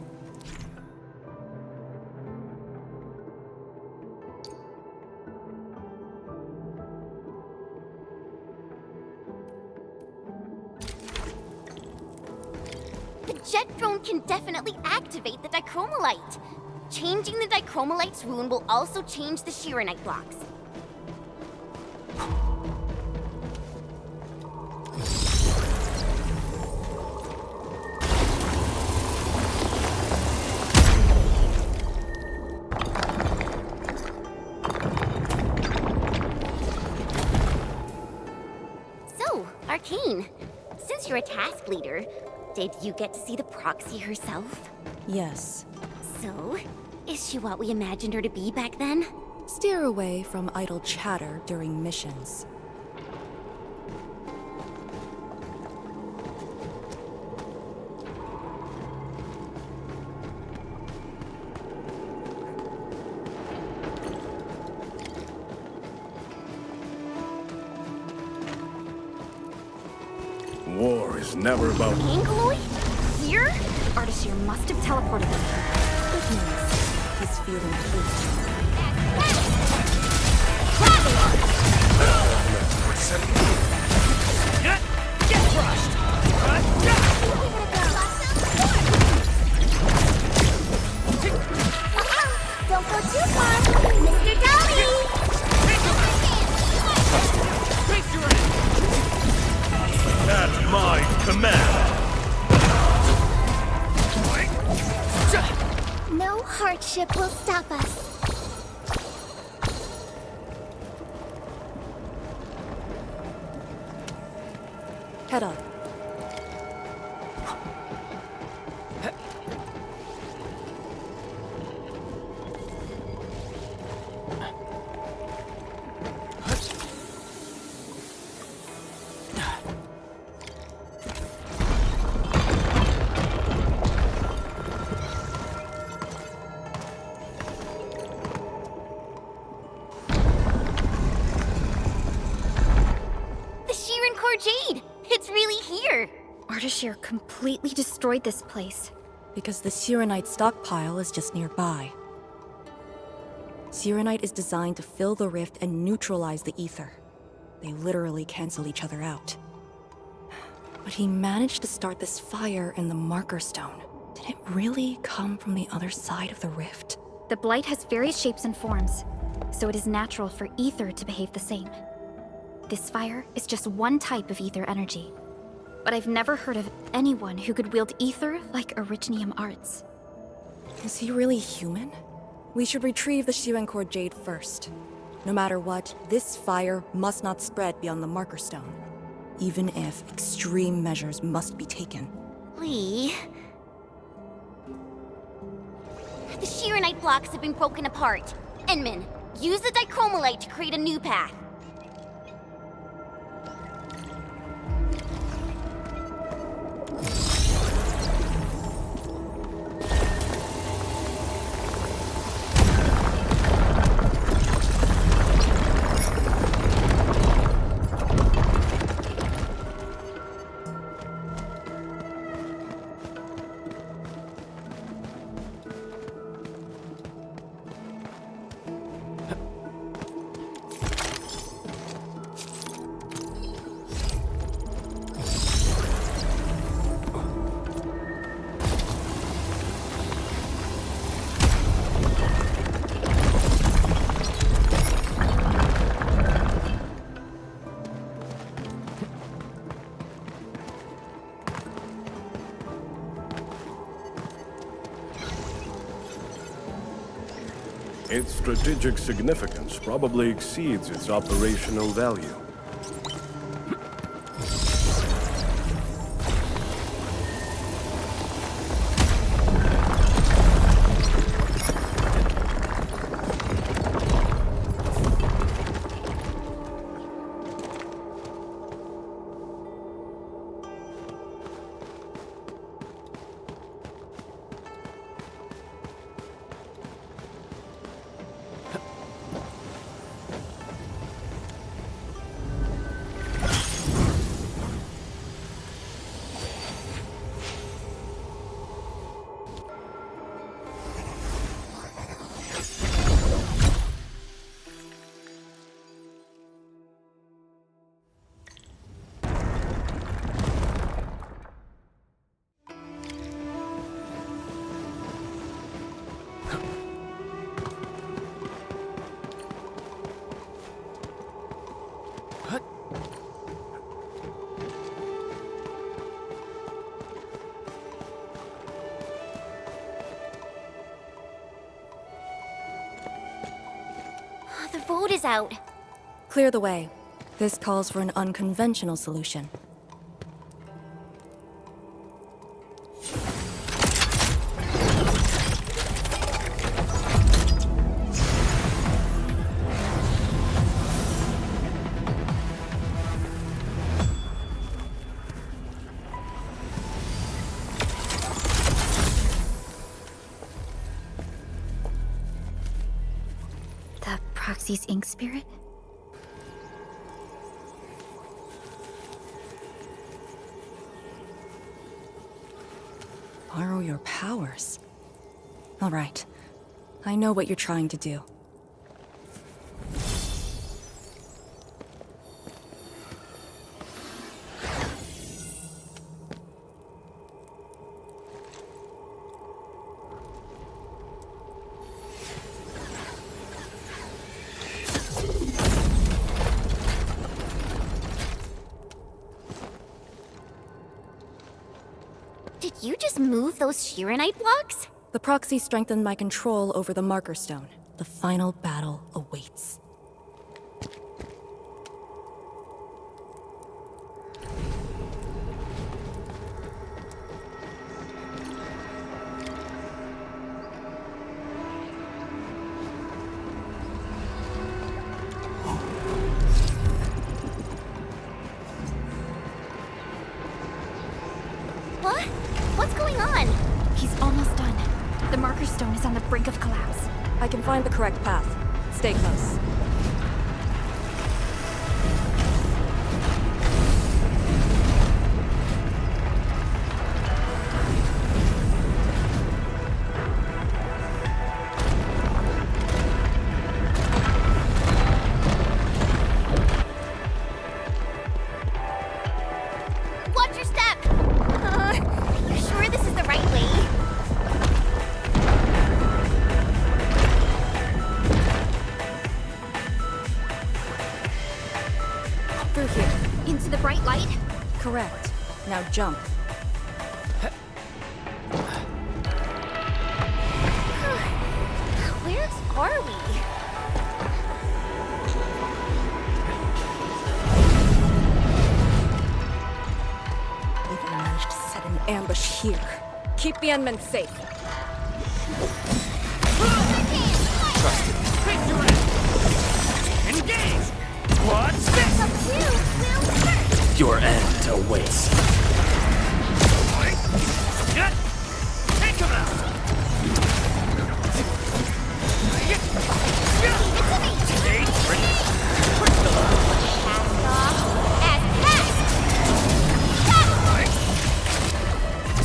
The jet drone can definitely activate the dichromalite. Changing the dichromalite's rune will also change the Sirenite blocks. So, Arcane, since you're a task leader, did you get to see the proxy herself? Yes. So, is she what we imagined her to be back then? Steer away from idle chatter during missions. War is never about... Angaloid? Here? Ardashir must have teleported them. Good news. He's feeling heat. Get crushed! Don't go too far, Mr. Dali! Face your end! At my command! No hardship will stop us. Head on. The Sheeran Core Jade! It's really here! Ardashir completely destroyed this place. Because the Sirenite stockpile is just nearby. Sirenite is designed to fill the rift and neutralize the ether. They literally cancel each other out. But he managed to start this fire in the marker stone. Did it really come from the other side of the rift? The blight has various shapes and forms, so it is natural for ether to behave the same. This fire is just one type of ether energy. But I've never heard of anyone who could wield ether like Originium Arts. Is he really human? We should retrieve the Shirencore Jade first. No matter what, this fire must not spread beyond the marker stone. Even if extreme measures must be taken. Lee... The Sheeranite blocks have been broken apart. Enman, use the dichromalite to create a new path. Its strategic significance probably exceeds its operational value. food is out. Clear the way. This calls for an unconventional solution. The Proxy's ink spirit? Borrow your powers. All right. I know what you're trying to do. Did you just move those Shiranite blocks? The proxy strengthened my control over the marker stone. The final battle awaits. What? What's going on? He's almost done. The marker stone is on the brink of collapse. I can find the correct path. Stay close. Watch your step! Are you sure this is the right way? Through here. Into the bright light? Correct. Now jump. Where are we? Even managed to set an ambush here. Keep the Endmen safe. Engage! What's this? Your end awaits. Get! Take him out!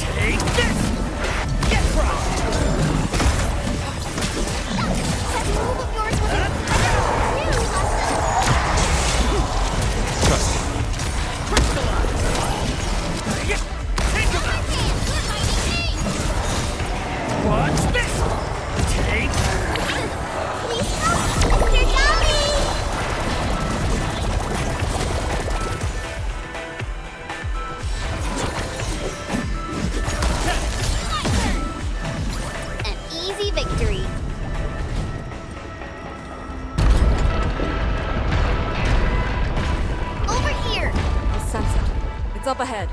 Take this! Get crushed! That move of yours was incredible! Take him out! What's this? Take Please stop! Mr. Yami! An easy victory. Over here! I sense it. It's up ahead.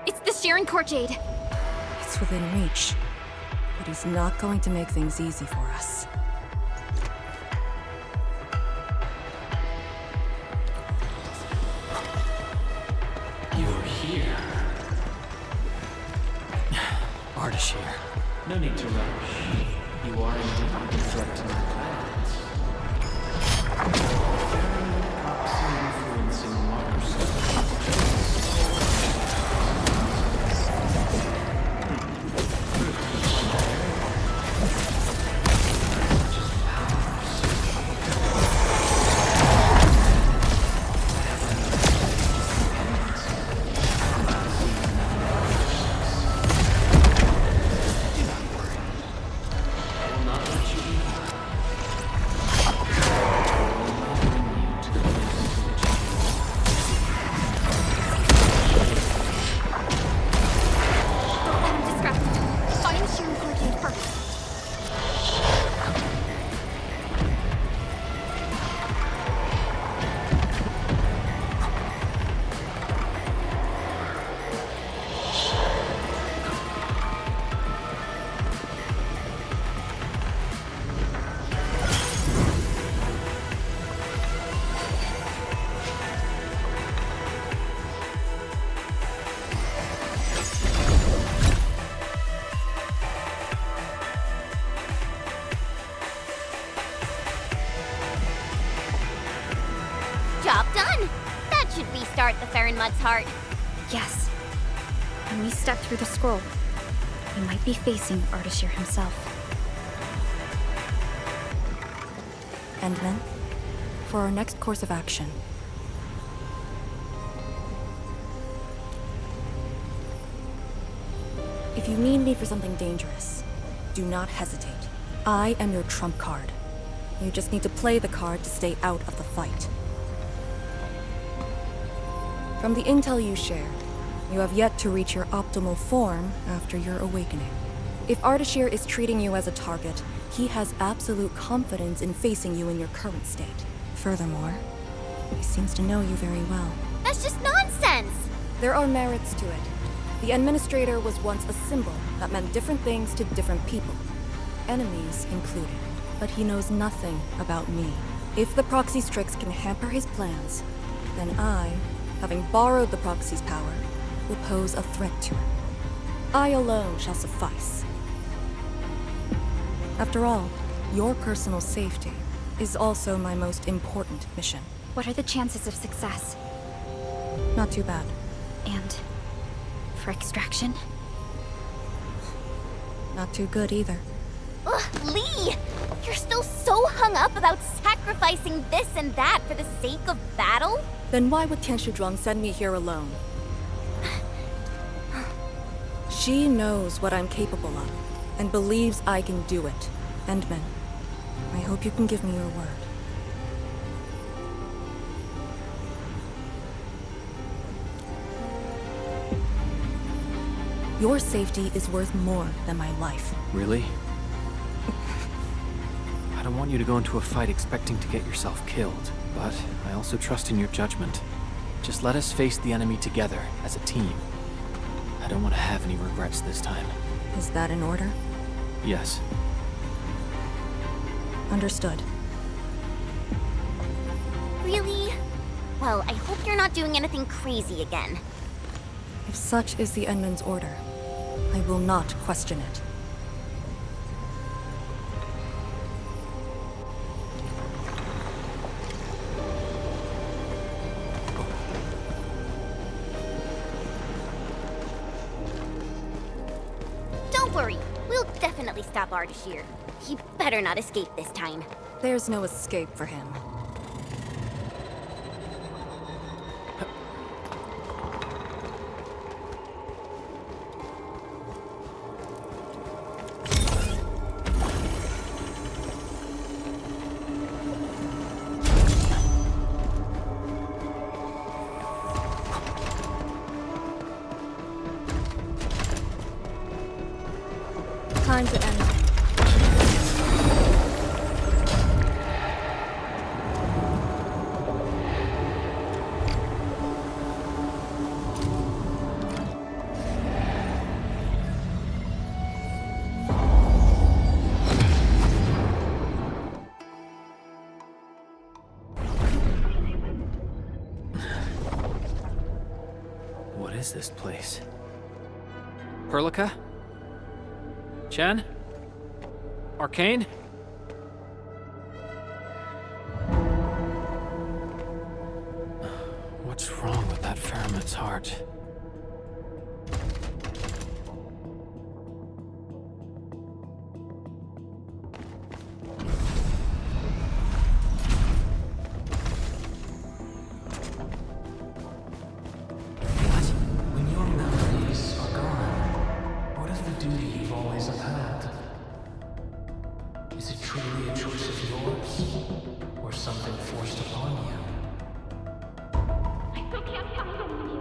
It's the Sharon Core Jade. It's within reach. But he's not going to make things easy for us. You're here. Ardashir. No need to rush. You are indeed a threat to my plans. Very proxy influencing marker start the Farinmud's heart. Yes. When we step through the scroll, we might be facing Ardashir himself. Endman, for our next course of action, if you need me for something dangerous, do not hesitate. I am your trump card. You just need to play the card to stay out of the fight. From the intel you share, you have yet to reach your optimal form after your awakening. If Ardashir is treating you as a target, he has absolute confidence in facing you in your current state. Furthermore, he seems to know you very well. That's just nonsense! There are merits to it. The Administrator was once a symbol that meant different things to different people, enemies included. But he knows nothing about me. If the proxy's tricks can hamper his plans, then I, having borrowed the proxy's power, will pose a threat to him. I alone shall suffice. After all, your personal safety is also my most important mission. What are the chances of success? Not too bad. And for extraction? Not too good either. Ugh, Lee! You're still so hung up about sacrificing this and that for the sake of battle? Then why would Tian Shudrong send me here alone? She knows what I'm capable of, and believes I can do it. Endman, I hope you can give me your word. Your safety is worth more than my life. Really? I don't want you to go into a fight expecting to get yourself killed, but I also trust in your judgment. Just let us face the enemy together, as a team. I don't want to have any regrets this time. Is that in order? Yes. Understood. Really? Well, I hope you're not doing anything crazy again. If such is the Endman's order, I will not question it. Don't worry, we'll definitely stop Ardashir. He better not escape this time. There's no escape for him. Time to end. What is this place? Perlica? Chen? Arcane? What's wrong with that Faramut's heart? When your memories are gone, what is the duty you've always upheld? Is it truly a choice of yours, or something forced upon you? I still can't tell you.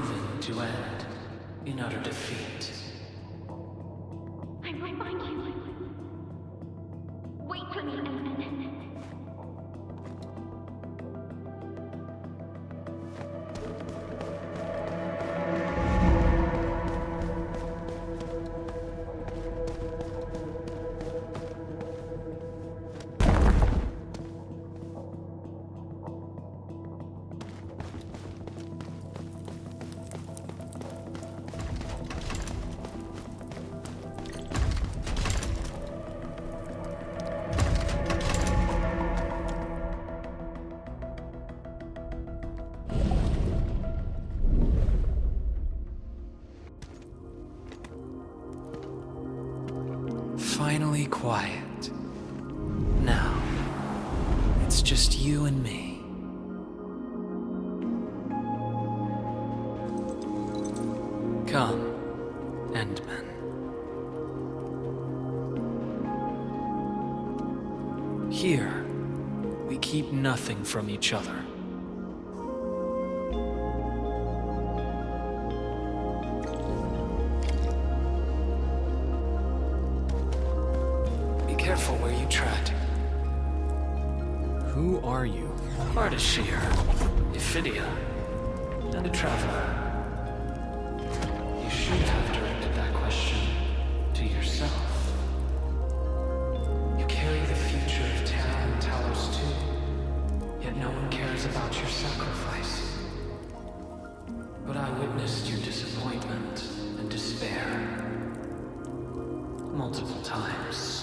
proven to end in utter defeat. I'm right behind you. Wait for me, Endman. Finally quiet. Now, it's just you and me. Come, Endman. Here, we keep nothing from each other. Careful where you tread. Who are you? Ardashir, Ephidia, and a traveler. You should have directed that question to yourself. You carry the future of Terra and Talos too, yet no one cares about your sacrifice. But I witnessed your disappointment and despair multiple times.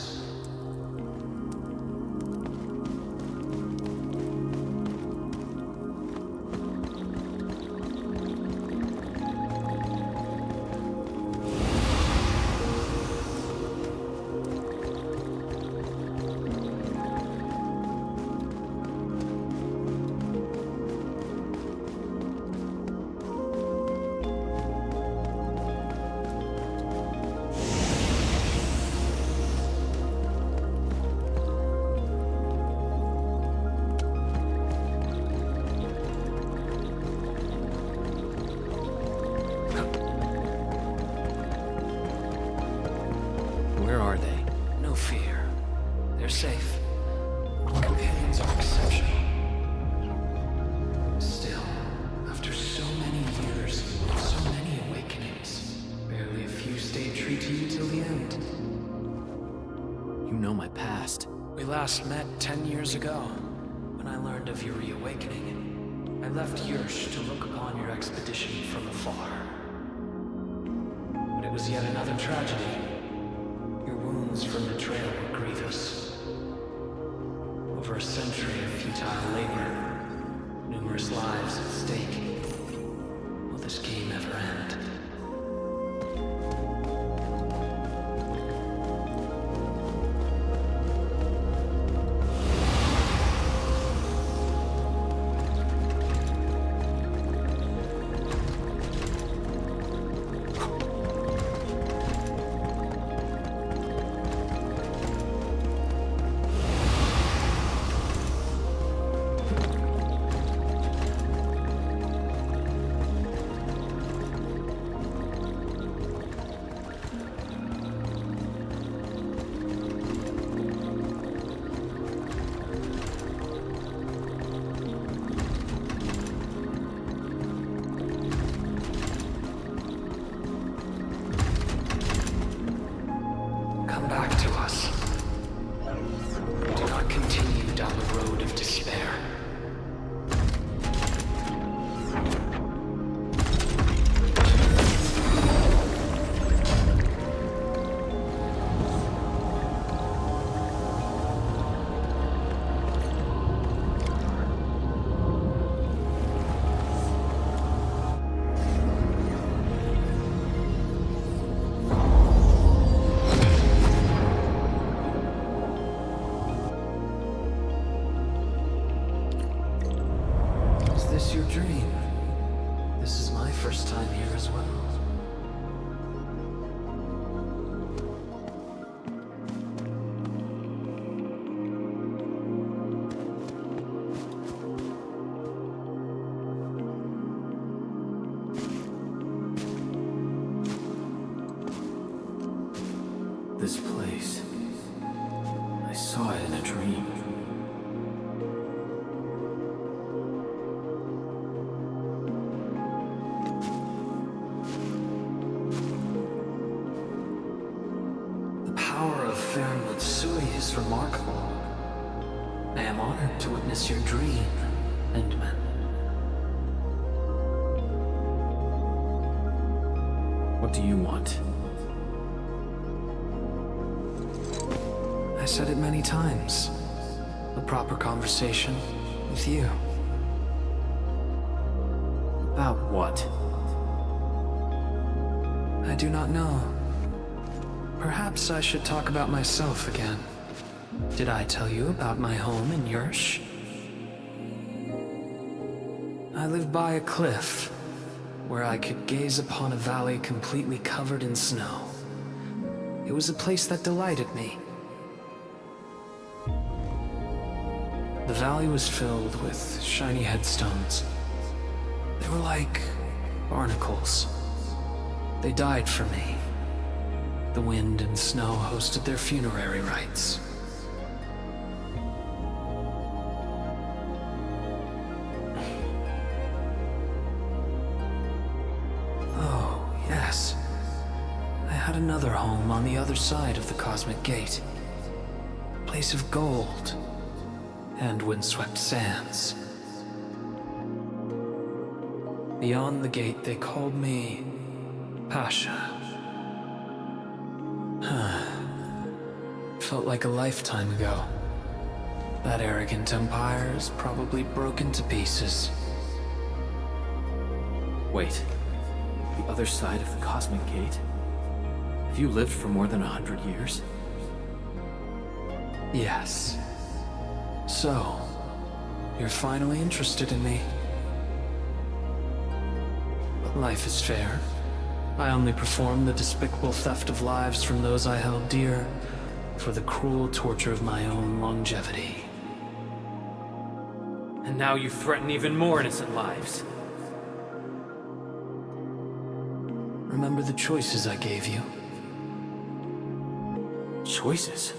Where are they? No fear. They're safe. Companions are exceptional. Still, after so many years, so many awakenings, barely a few stayed true to you till the end. You know my past. We last met 10 years ago, when I learned of your reawakening. I left Yursh to look upon your expedition from afar. But it was yet another tragedy. Your wounds from betrayal were grievous. Over a century of futile labor, numerous lives at stake. Will this game ever end? Come back to us. Do not continue down the road of despair. Is this your dream? This is my first time here as well. saw it in a dream. The power of Fair Mitsui is remarkable. I am honored to witness your dream, Endman. What do you want? I said it many times. A proper conversation with you. About what? I do not know. Perhaps I should talk about myself again. Did I tell you about my home in Yursh? I lived by a cliff, where I could gaze upon a valley completely covered in snow. It was a place that delighted me. The valley was filled with shiny headstones. They were like barnacles. They died for me. The wind and snow hosted their funerary rites. Oh, yes. I had another home on the other side of the Cosmic Gate. A place of gold and windswept sands. Beyond the gate, they called me Pasha. Felt like a lifetime ago. That arrogant empire is probably broken to pieces. Wait. The other side of the Cosmic Gate? Have you lived for more than 100 years? Yes. So, you're finally interested in me. But life is fair. I only perform the despicable theft of lives from those I held dear for the cruel torture of my own longevity. And now you threaten even more innocent lives. Remember the choices I gave you? Choices?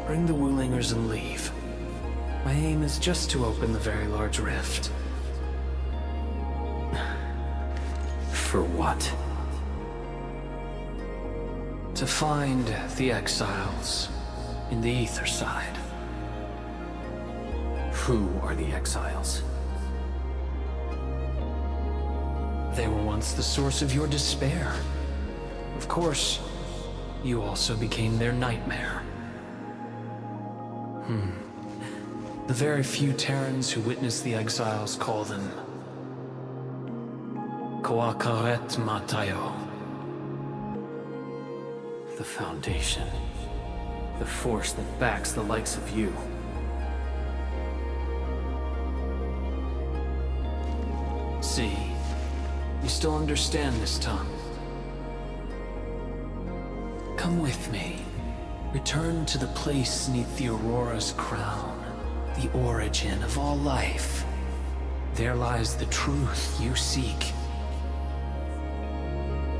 Bring the Wulingers and leave. My aim is just to open the very large rift. For what? To find the exiles in the Ether side. Who are the exiles? They were once the source of your despair. Of course, you also became their nightmare. The very few Terrans who witness the exiles call them Koakaret Matayo. The Foundation. The force that backs the likes of you. See, you still understand this tongue. Come with me. Return to the place neath the Aurora's crown, the origin of all life. There lies the truth you seek.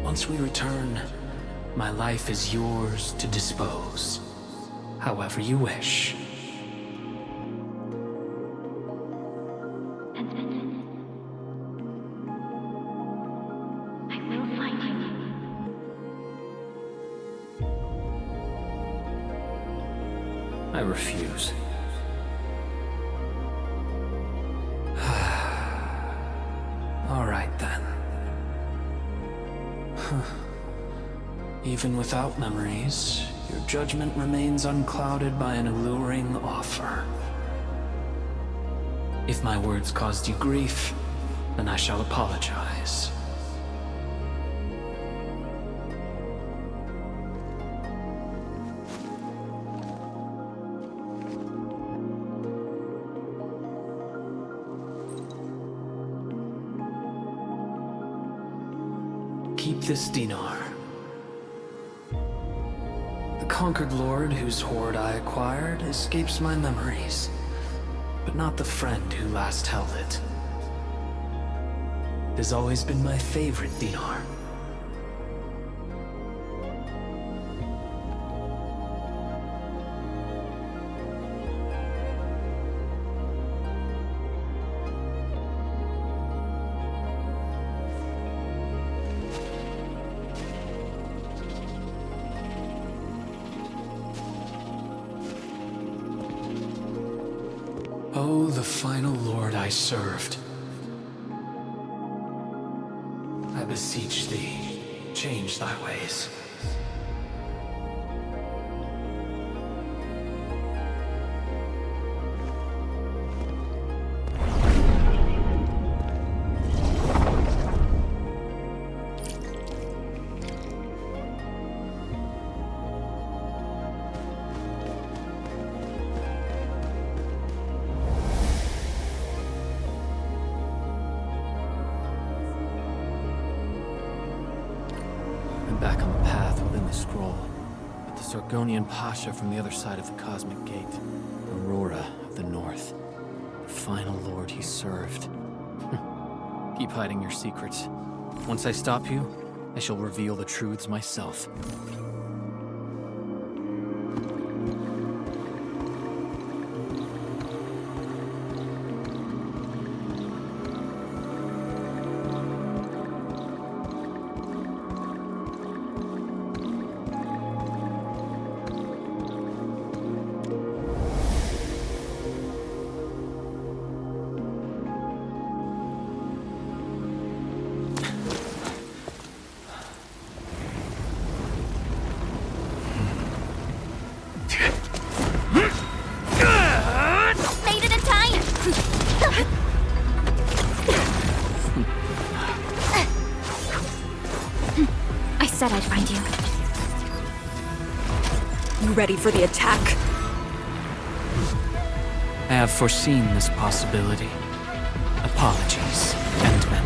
Once we return, my life is yours to dispose, however you wish. I will find you. I refuse. All right then. Even without memories, your judgment remains unclouded by an alluring offer. If my words caused you grief, then I shall apologize. Keep this dinar. The conquered lord whose hoard I acquired escapes my memories, but not the friend who last held it. It has always been my favorite dinar. Oh, the final lord I served. I beseech thee, change thy ways. Back on the path within the scroll, with the Sargonian Pasha from the other side of the Cosmic Gate. Aurora of the North. The final lord he served. Keep hiding your secrets. Once I stop you, I shall reveal the truths myself. Said I'd find you. You ready for the attack? I have foreseen this possibility. Apologies, Endman.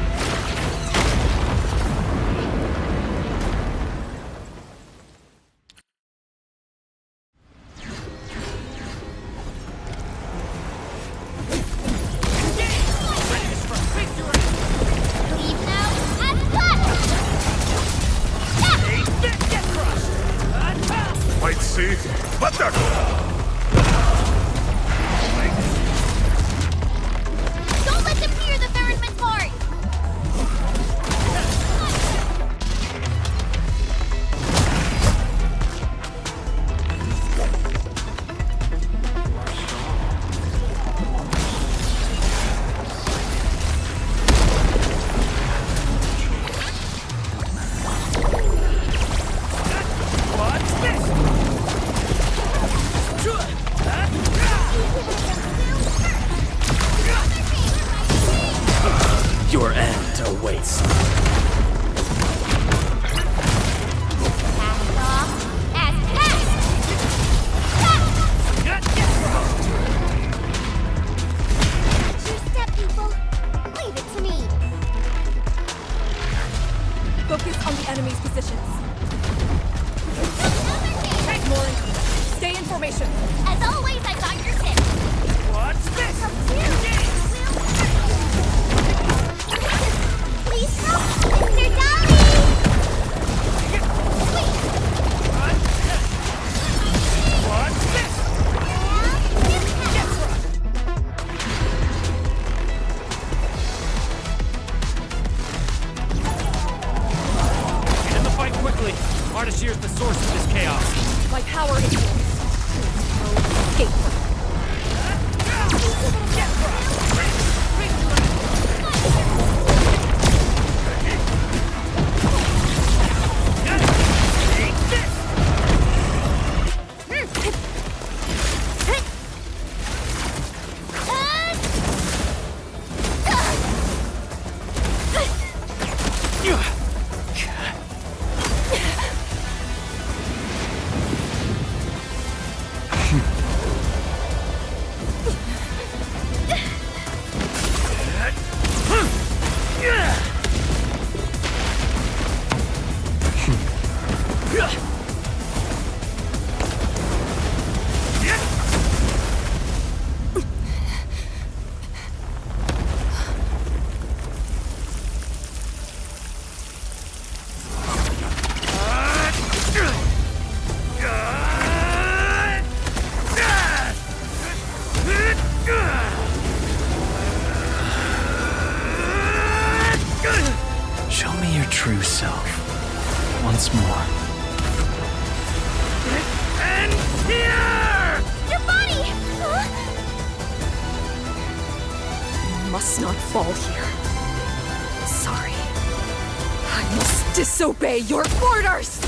Don't let them hear the Ferryman's part! Your end awaits. Two-step, people. Leave it to me. Focus on the enemy's positions. Take more. Stay in formation. As always, I got your tip. What's this? Please help, Mr. Dolly! What's this? End the fight quickly. Ardashir is the source of this chaos. My power is yours. Escape. true self once more. And here! Your body! must not fall here. Sorry. I must disobey your orders!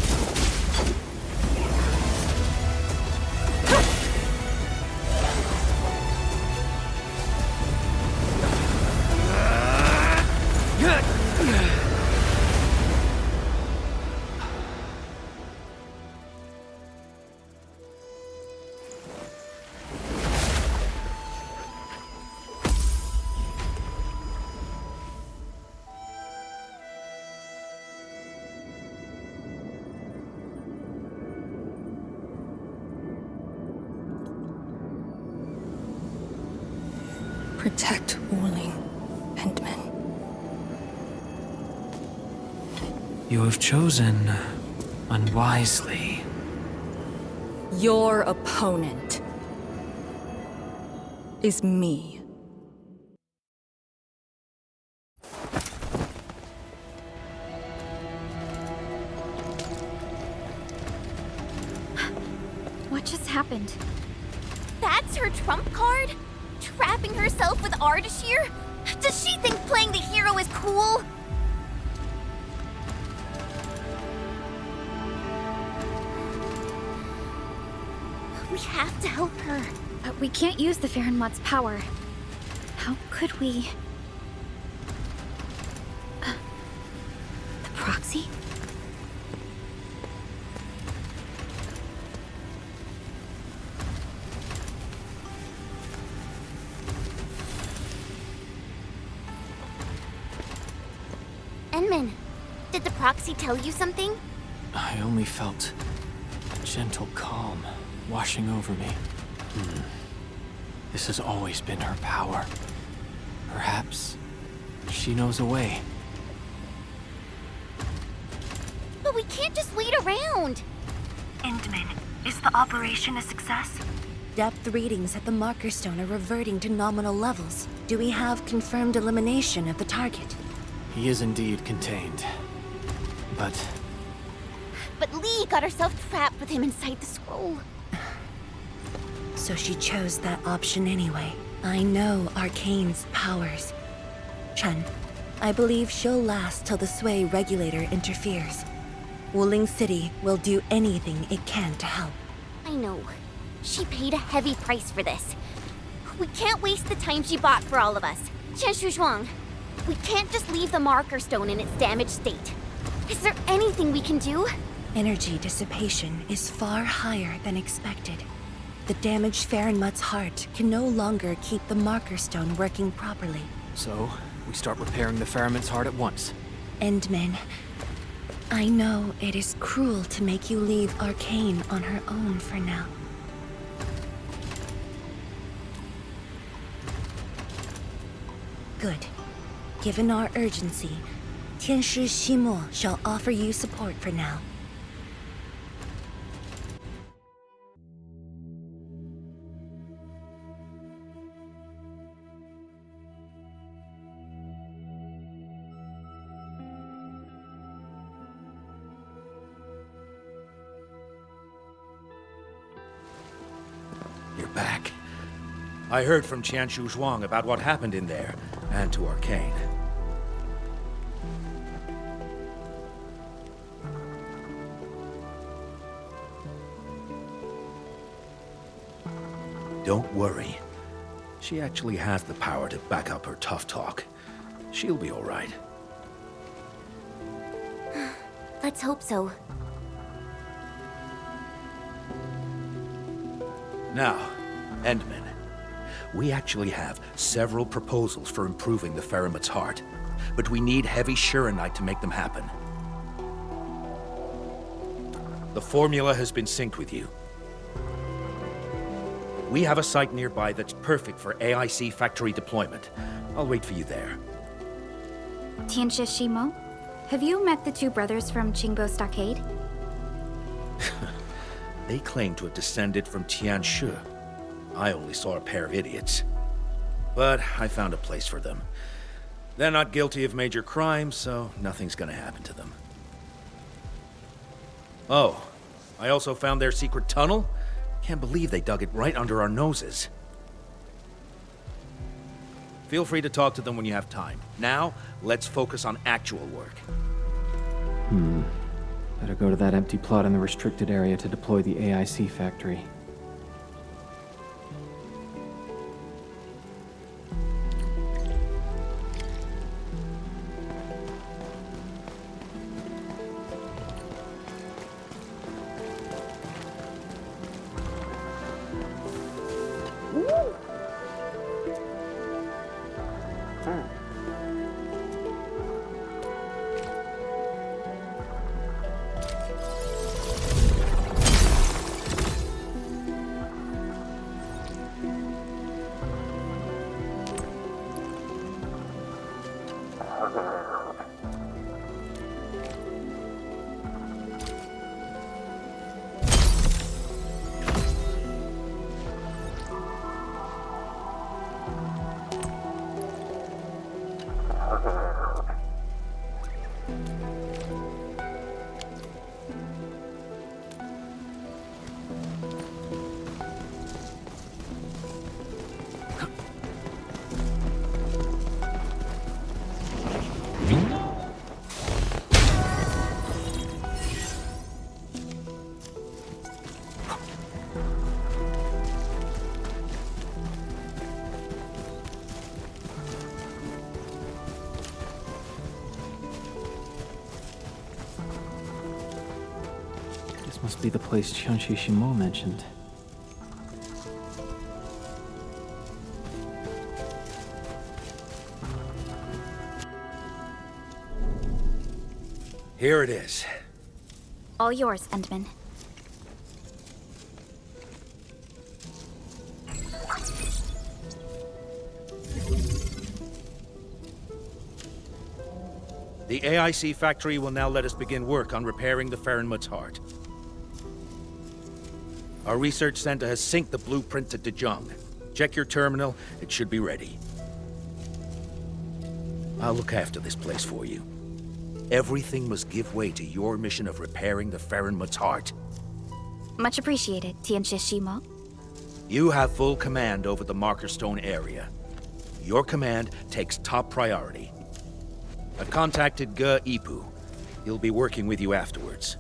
Protect Wuling, Endman. You have chosen unwisely. Your opponent is me. What just happened? That's her trump card? Trapping herself with Ardashir? Does she think playing the hero is cool? We have to help her. But we can't use the Farenmut's power. How could we... the proxy? Enman, did the proxy tell you something? I only felt a gentle calm washing over me. This has always been her power. Perhaps she knows a way. But we can't just wait around. Endman, is the operation a success? Depth readings at the marker stone are reverting to nominal levels. Do we have confirmed elimination of the target? He is indeed contained. But Lee got herself trapped with him inside the scroll. So she chose that option anyway. I know Arcane's powers. Chen, I believe she'll last till the Sway regulator interferes. Wuling City will do anything it can to help. I know. She paid a heavy price for this. We can't waste the time she bought for all of us. Qianshu Zhuang, we can't just leave the marker stone in its damaged state. Is there anything we can do? Energy dissipation is far higher than expected. The damaged Farenmut's heart can no longer keep the marker stone working properly. so, we start repairing the Faramut's heart at once. Endman, I know it is cruel to make you leave Arcane on her own for now. Good. Given our urgency, Tianshi Ximo shall offer you support for now. You're back. I heard from Qianshu Zhuang about what happened in there, and to Arcane. Don't worry. She actually has the power to back up her tough talk. She'll be all right. Let's hope so. Now, Endman, we actually have several proposals for improving the Faramut's heart, but we need heavy Shurenite to make them happen. The formula has been synced with you. We have a site nearby that's perfect for AIC factory deployment. I'll wait for you there. Tianshi Ximo? Have you met the two brothers from Qingbo Stockade? They claim to have descended from Tianshu. I only saw a pair of idiots. But I found a place for them. They're not guilty of major crimes, so nothing's gonna happen to them. Oh, I also found their secret tunnel. Can't believe they dug it right under our noses. Feel free to talk to them when you have time. Now, let's focus on actual work. Better go to that empty plot in the restricted area to deploy the AIC factory. Must be the place Qianxi Shimo mentioned. Here it is. All yours, Endman. The AIC factory will now let us begin work on repairing the Farenmut's heart. Our research center has synced the blueprint to Dejong. Check your terminal, it should be ready. I'll look after this place for you. Everything must give way to your mission of repairing the Farenmut's heart. Much appreciated, Tianxia Shimo. You have full command over the Marker Stone area. Your command takes top priority. I've contacted Ge Ipu. He'll be working with you afterwards.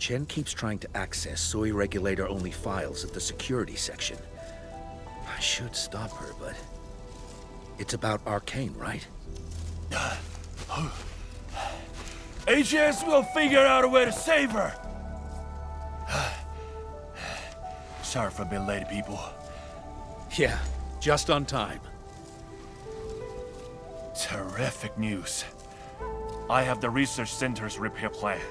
Chen keeps trying to access Soy Regulator-only files at the security section. I should stop her, but... It's about Arcane, right? HS will figure out a way to save her! Sorry for being late, people. Yeah, just on time. Terrific news. I have the research center's repair plan,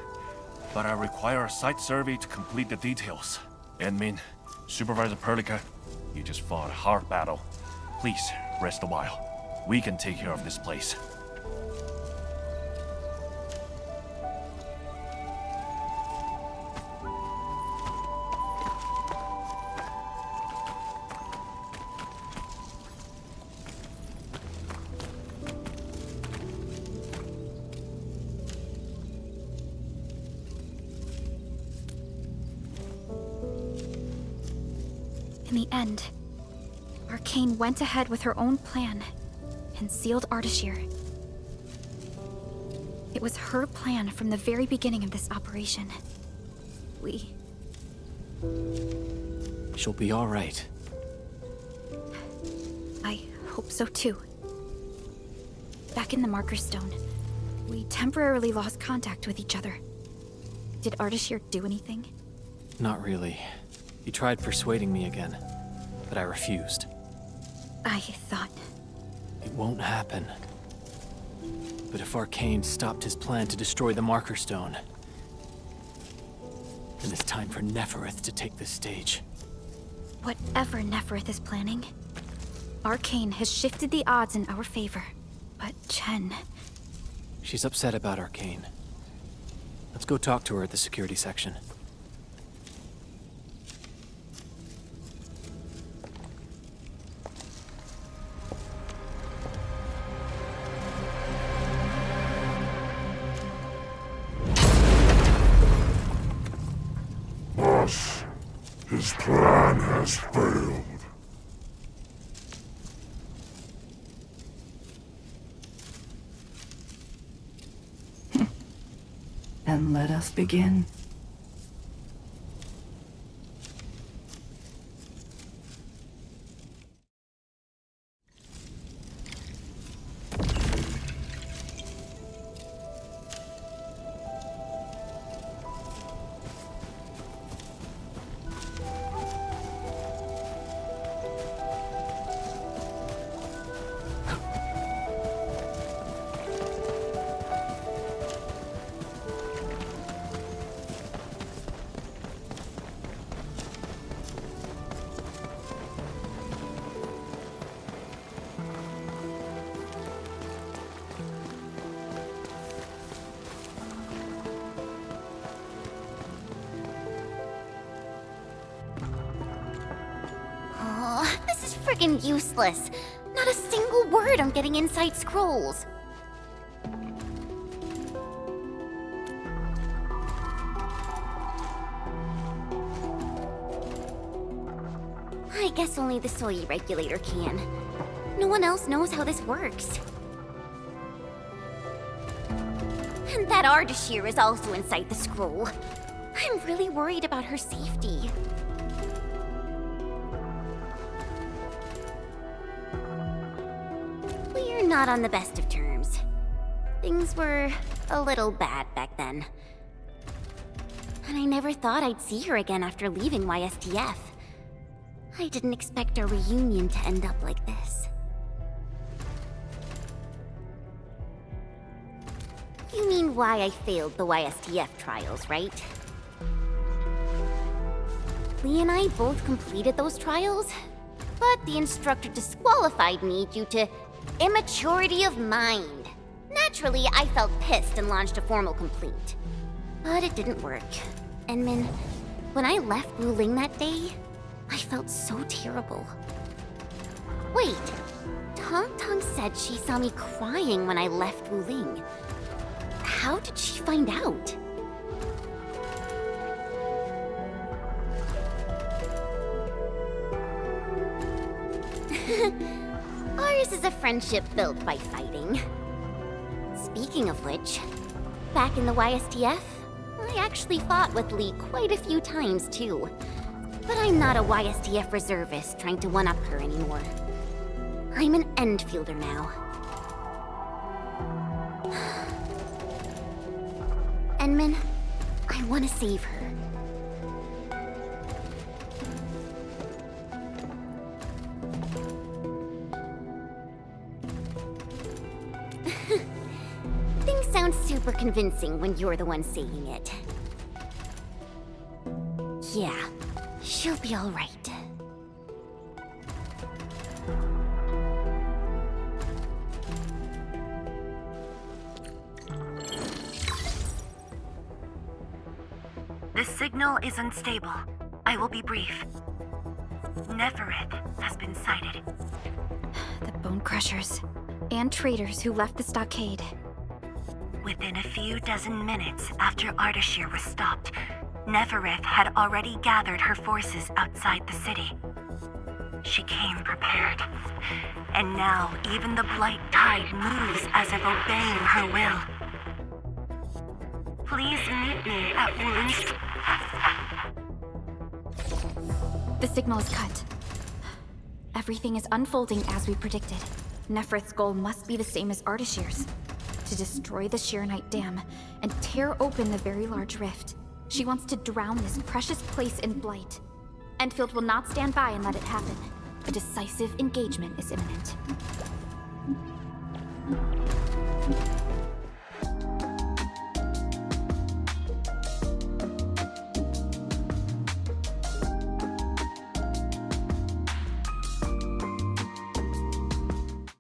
but I require a site survey to complete the details. Admin, Supervisor Perlica, you just fought a hard battle. Please, rest a while. We can take care of this place. In the end, Arcane went ahead with her own plan and sealed Ardashir. It was her plan from the very beginning of this operation. She'll be all right. I hope so too. Back in the Marker Stone, we temporarily lost contact with each other. Did Ardashir do anything? Not really. He tried persuading me again, but I refused. I thought... It won't happen. But if Arcane stopped his plan to destroy the Marker Stone, then it's time for Nefarith to take the stage. Whatever Nefarith is planning, Arcane has shifted the odds in our favor. But Chen... She's upset about Arcane. Let's go talk to her at the security section. Boss, his plan has failed. And let us begin. Friggin' useless. Not a single word on getting inside scrolls. I guess only the soy regulator can. No one else knows how this works. And that Ardashir is also inside the scroll. I'm really worried about her safety. We're not on the best of terms. Things were a little bad back then. And I never thought I'd see her again after leaving YSTF. I didn't expect our reunion to end up like this. You mean why I failed the YSTF trials, right? Lee and I both completed those trials, but the instructor disqualified me due to immaturity of mind. Naturally, I felt pissed and launched a formal complaint. But it didn't work. And Min, when I left Wuling that day, I felt so terrible. Wait, Tong Tong said she saw me crying when I left Wuling. How did she find out? Ours is a friendship built by fighting. Speaking of which, back in the YSTF, I actually fought with Lee quite a few times too. But I'm not a YSTF reservist trying to one-up her anymore. I'm an Endfielder now. Enmin, I want to save her. Things sound super convincing when you're the one saying it. Yeah, she'll be all right. The signal is unstable. I will be brief. Nefarith has been sighted. The Bone Crushers and traitors who left the stockade. Within a few dozen minutes after Ardashir was stopped, Nefarith had already gathered her forces outside the city. She came prepared. And now even the Blight Tide moves as if obeying her will. Please meet me at Wounds. The signal is cut. Everything is unfolding as we predicted. Nefarith's goal must be the same as Ardashir's. To destroy the Shirenite Dam and tear open the very large rift. She wants to drown this precious place in blight. Endfield will not stand by and let it happen. A decisive engagement is imminent.